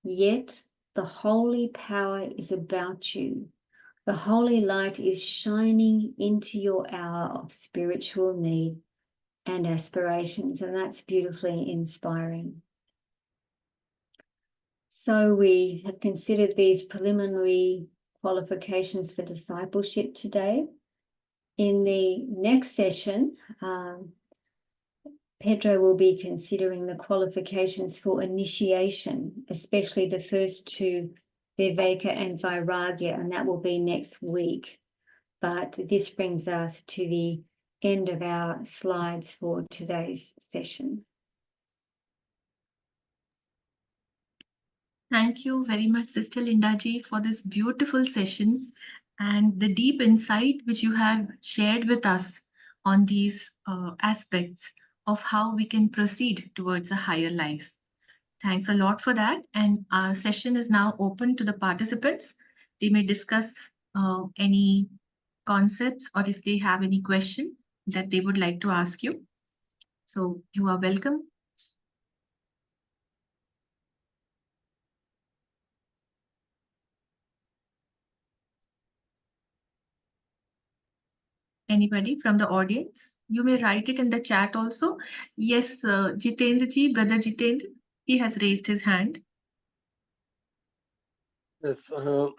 yet the holy power is about you. The holy light is shining into your hour of spiritual need and aspirations." And that's beautifully inspiring. So we have considered these preliminary qualifications for discipleship today. In the next session, Pedro will be considering the qualifications for initiation, especially the first two, Viveka and Vairagya, and that will be next week. But this brings us to the end of our slides for today's session. Thank you very much, Sister Linda ji, for this beautiful session and the deep insight which you have shared with us on these aspects of how we can proceed towards a higher life. Thanks a lot for that. And our session is now open to the participants. They may discuss any concepts or if they have any question that they would like to ask you. So you are welcome. Anybody from the audience? You may write it in the chat also. Yes, Jitendra ji, brother Jitendra, he has raised his hand. Yes, I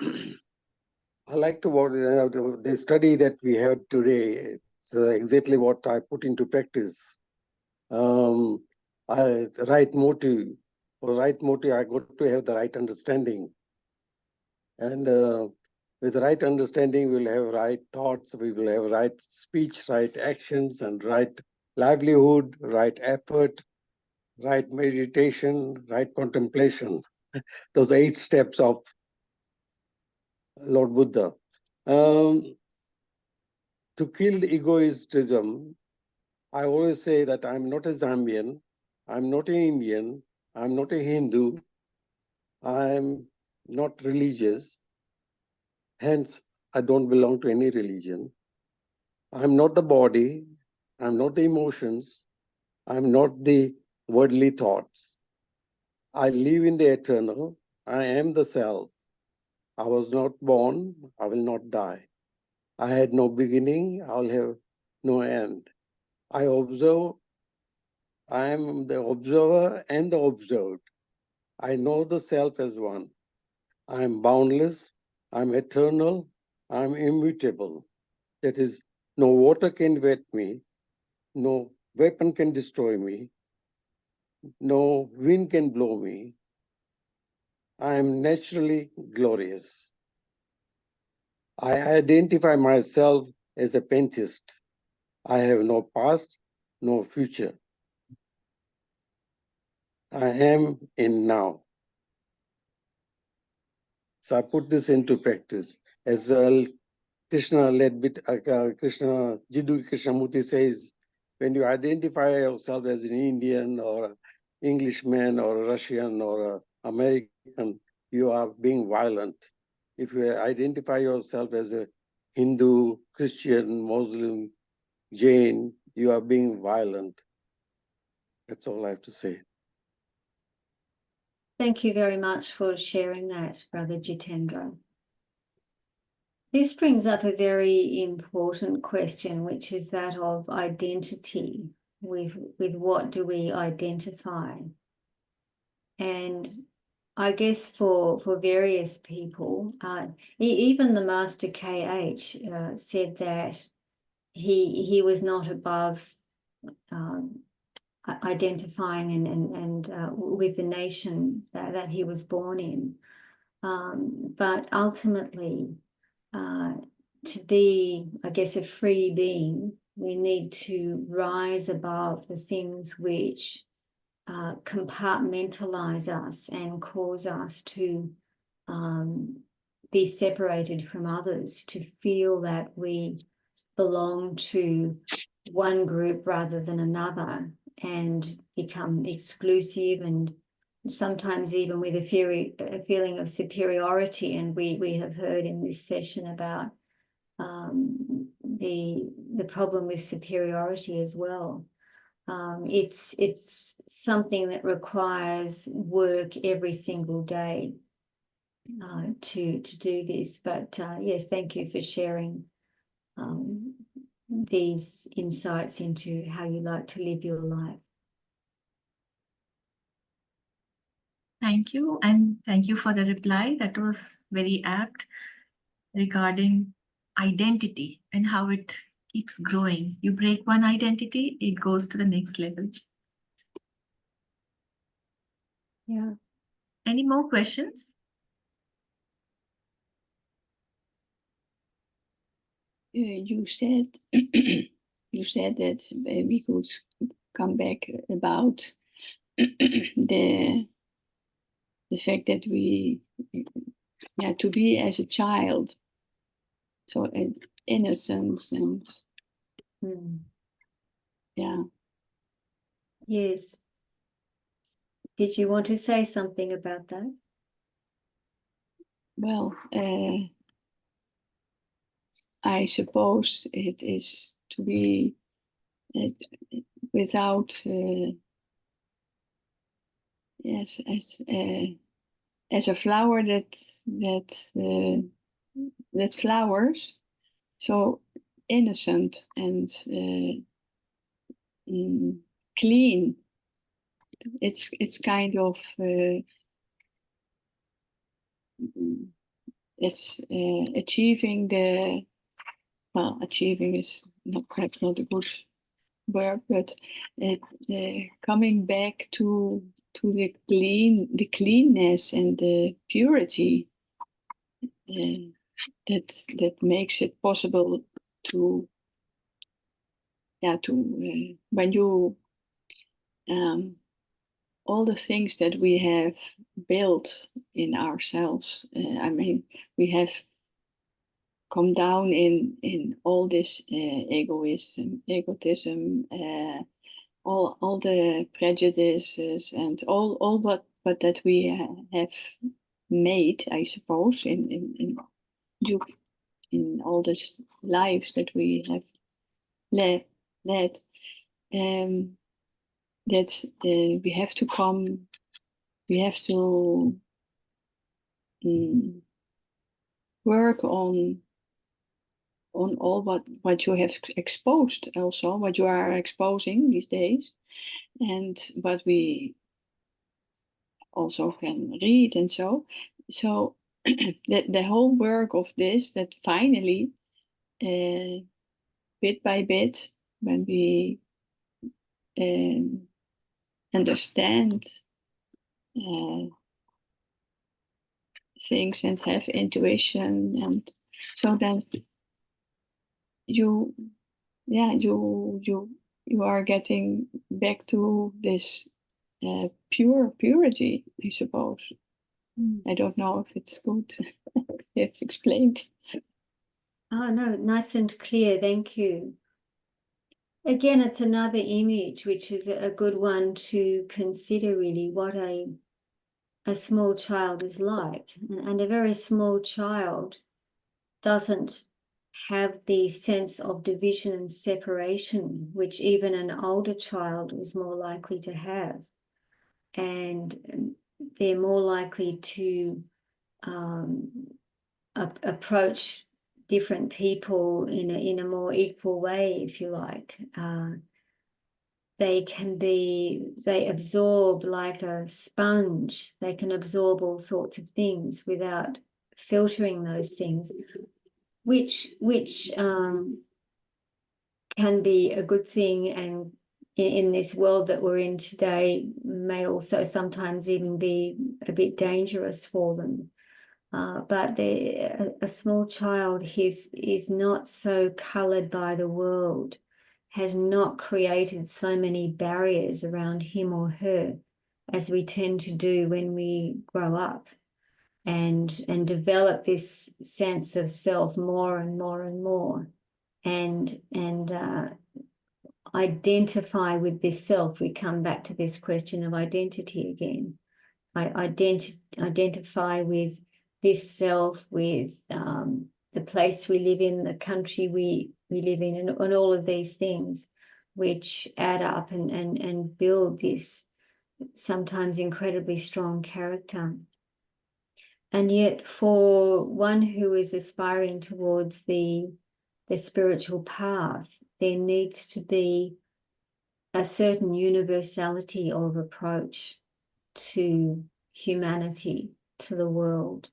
like to what the study that we had today. It's exactly what I put into practice. Right motive. For right motive, I got to have the right understanding. And with the right understanding, we'll have right thoughts, we will have right speech, right actions, and right livelihood, right effort, right meditation, right contemplation. Those 8 steps of Lord Buddha. To kill egoism, I always say that I'm not a Zambian, I'm not an Indian, I'm not a Hindu, I'm not religious, hence I don't belong to any religion. I'm not the body, I'm not the emotions, I'm not the worldly thoughts. I live in the eternal, I am the self. I was not born, I will not die. I had no beginning, I'll have no end. I observe, I am the observer and the observed. I know the self as one. I am boundless, I'm eternal, I'm immutable. That is, no water can wet me, no weapon can destroy me, no wind can blow me. I am naturally glorious. I identify myself as a pantheist. I have no past, no future. I am in now. So I put this into practice. As Krishna Jiddu Krishnamurti says, when you identify yourself as an Indian or Englishman or Russian or American, you are being violent. If you identify yourself as a Hindu, Christian, Muslim, Jain, you are being violent. That's all I have to say. Thank you very much for sharing that, Brother Jitendra. This brings up a very important question, which is that of identity. With what do we identify? And I guess for various people, even the Master KH said that he was not above identifying and with the nation that he was born in. But ultimately, to be, I guess, a free being, we need to rise above the things which compartmentalize us and cause us to be separated from others, to feel that we belong to one group rather than another, and become exclusive, and sometimes even with a feeling of superiority. And we have heard in this session about the problem with superiority as well. It's something that requires work every single day to do this. But yes, thank you for sharing these insights into how you like to live your life. Thank you, and thank you for the reply. That was very apt regarding identity and how it keeps growing. You break one identity, it goes to the next level. Yeah. Any more questions? You said you said that we could come back about the fact that we to be as a child, so innocence and Yes. Did you want to say something about that? Well, I suppose it is to be without yes, as a flower that flowers, so innocent and clean. It's kind of it's achieving the, well, achieving is perhaps not a good word, but coming back to the cleanness and the purity that makes it possible to when you all the things that we have built in ourselves. I mean, we have come down in all this egotism, all the prejudices and all what that we have made, I suppose, in all these lives that we have led. That we have to come, we have to work on all what you have exposed, also what you are exposing these days, and what we also can read, and so the whole work of this, that finally bit by bit, when we understand things and have intuition, and so then you are getting back to this purity, I suppose. I don't know if it's good if explained. Oh no, nice and clear, thank you. Again, it's another image which is a good one to consider, really, what a small child is like. And a very small child doesn't have the sense of division and separation, which even an older child is more likely to have. And they're more likely to approach different people in a more equal way, if you like. They absorb like a sponge. They can absorb all sorts of things without filtering those things, which can be a good thing, and in this world that we're in today may also sometimes even be a bit dangerous for them. But a small child is not so coloured by the world, has not created so many barriers around him or her as we tend to do when we grow up and develop this sense of self more and more and more, and identify with this self. We come back to this question of identity again. I identify with this self, with the place we live in, the country we live in, and all of these things which add up and build this sometimes incredibly strong character. And yet for one who is aspiring towards the spiritual path, there needs to be a certain universality of approach to humanity, to the world.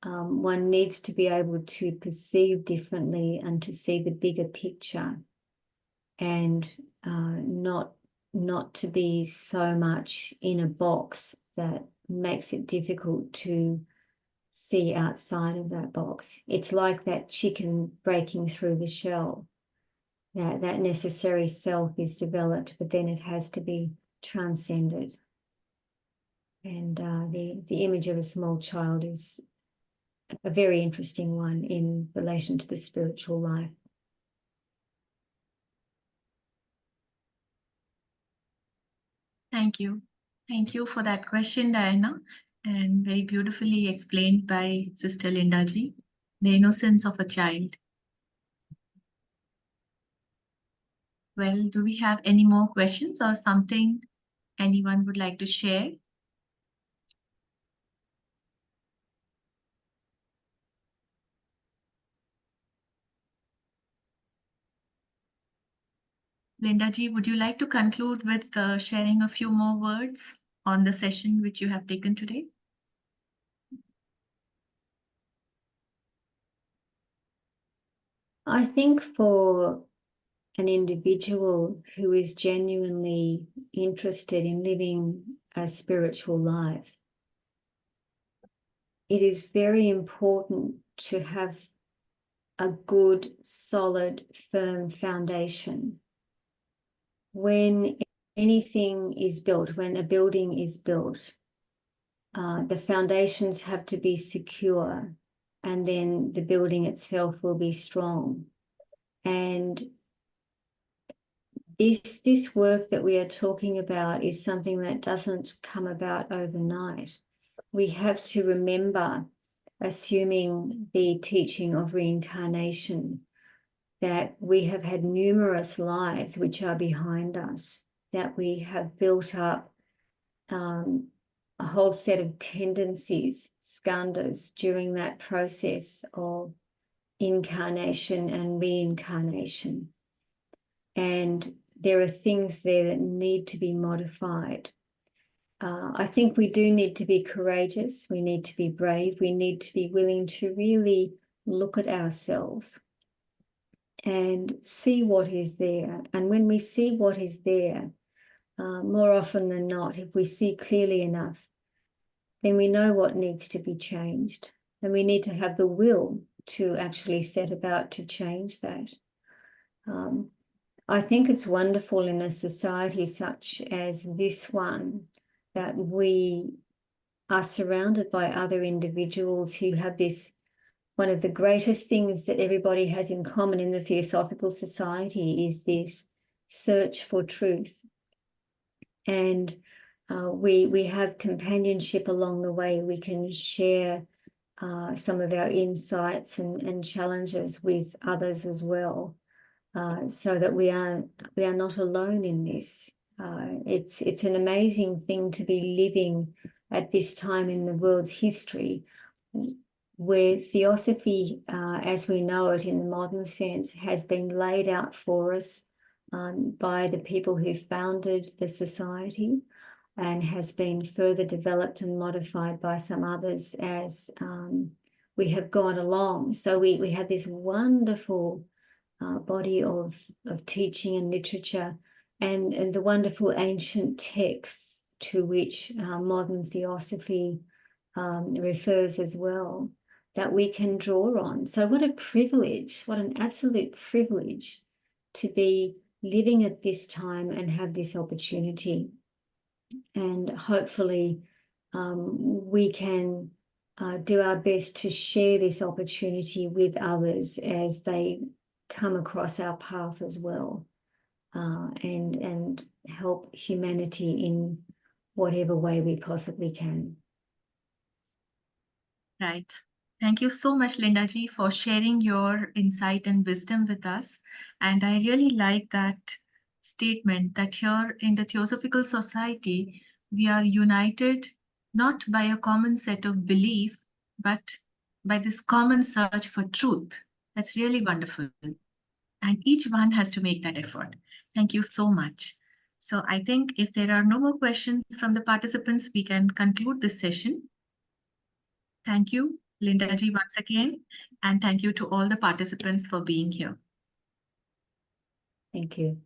One needs to be able to perceive differently and to see the bigger picture, and not to be so much in a box that makes it difficult to see outside of that box. It's like that chicken breaking through the shell. That necessary self is developed, but then it has to be transcended. And the image of a small child is a very interesting one in relation to the spiritual life. Thank you. Thank you for that question, Diana, and very beautifully explained by Sister Linda ji, the innocence of a child. Well, do we have any more questions or something anyone would like to share? Linda ji, would you like to conclude with sharing a few more words on the session which you have taken today? I think for an individual who is genuinely interested in living a spiritual life, it is very important to have a good, solid, firm foundation. When anything is built, when a building is built, the foundations have to be secure, and then the building itself will be strong. And this work that we are talking about is something that doesn't come about overnight. We have to remember, assuming the teaching of reincarnation, that we have had numerous lives which are behind us, that we have built up a whole set of tendencies, skandhas, during that process of incarnation and reincarnation. And there are things there that need to be modified. I think we do need to be courageous. We need to be brave. We need to be willing to really look at ourselves and see what is there. And when we see what is there, more often than not, if we see clearly enough, then we know what needs to be changed. And we need to have the will to actually set about to change that. I think it's wonderful in a society such as this one that we are surrounded by other individuals who have this, one of the greatest things that everybody has in common in the Theosophical Society is this search for truth. And we have companionship along the way. We can share some of our insights and challenges with others as well, so that we are not alone in this. It's an amazing thing to be living at this time in the world's history, where theosophy, as we know it in the modern sense, has been laid out for us by the people who founded the society, and has been further developed and modified by some others as we have gone along. So we have this wonderful body of teaching and literature, and the wonderful ancient texts to which modern theosophy refers as well, that we can draw on. So what a privilege, what an absolute privilege to be living at this time and have this opportunity. And hopefully we can do our best to share this opportunity with others as they come across our path as well, and help humanity in whatever way we possibly can. Right. Thank you so much, Linda ji, for sharing your insight and wisdom with us. And I really like that statement that here in the Theosophical Society, we are united not by a common set of belief, but by this common search for truth. That's really wonderful. And each one has to make that effort. Thank you so much. So I think if there are no more questions from the participants, we can conclude this session. Thank you, Linda ji, once again, and thank you to all the participants for being here. Thank you.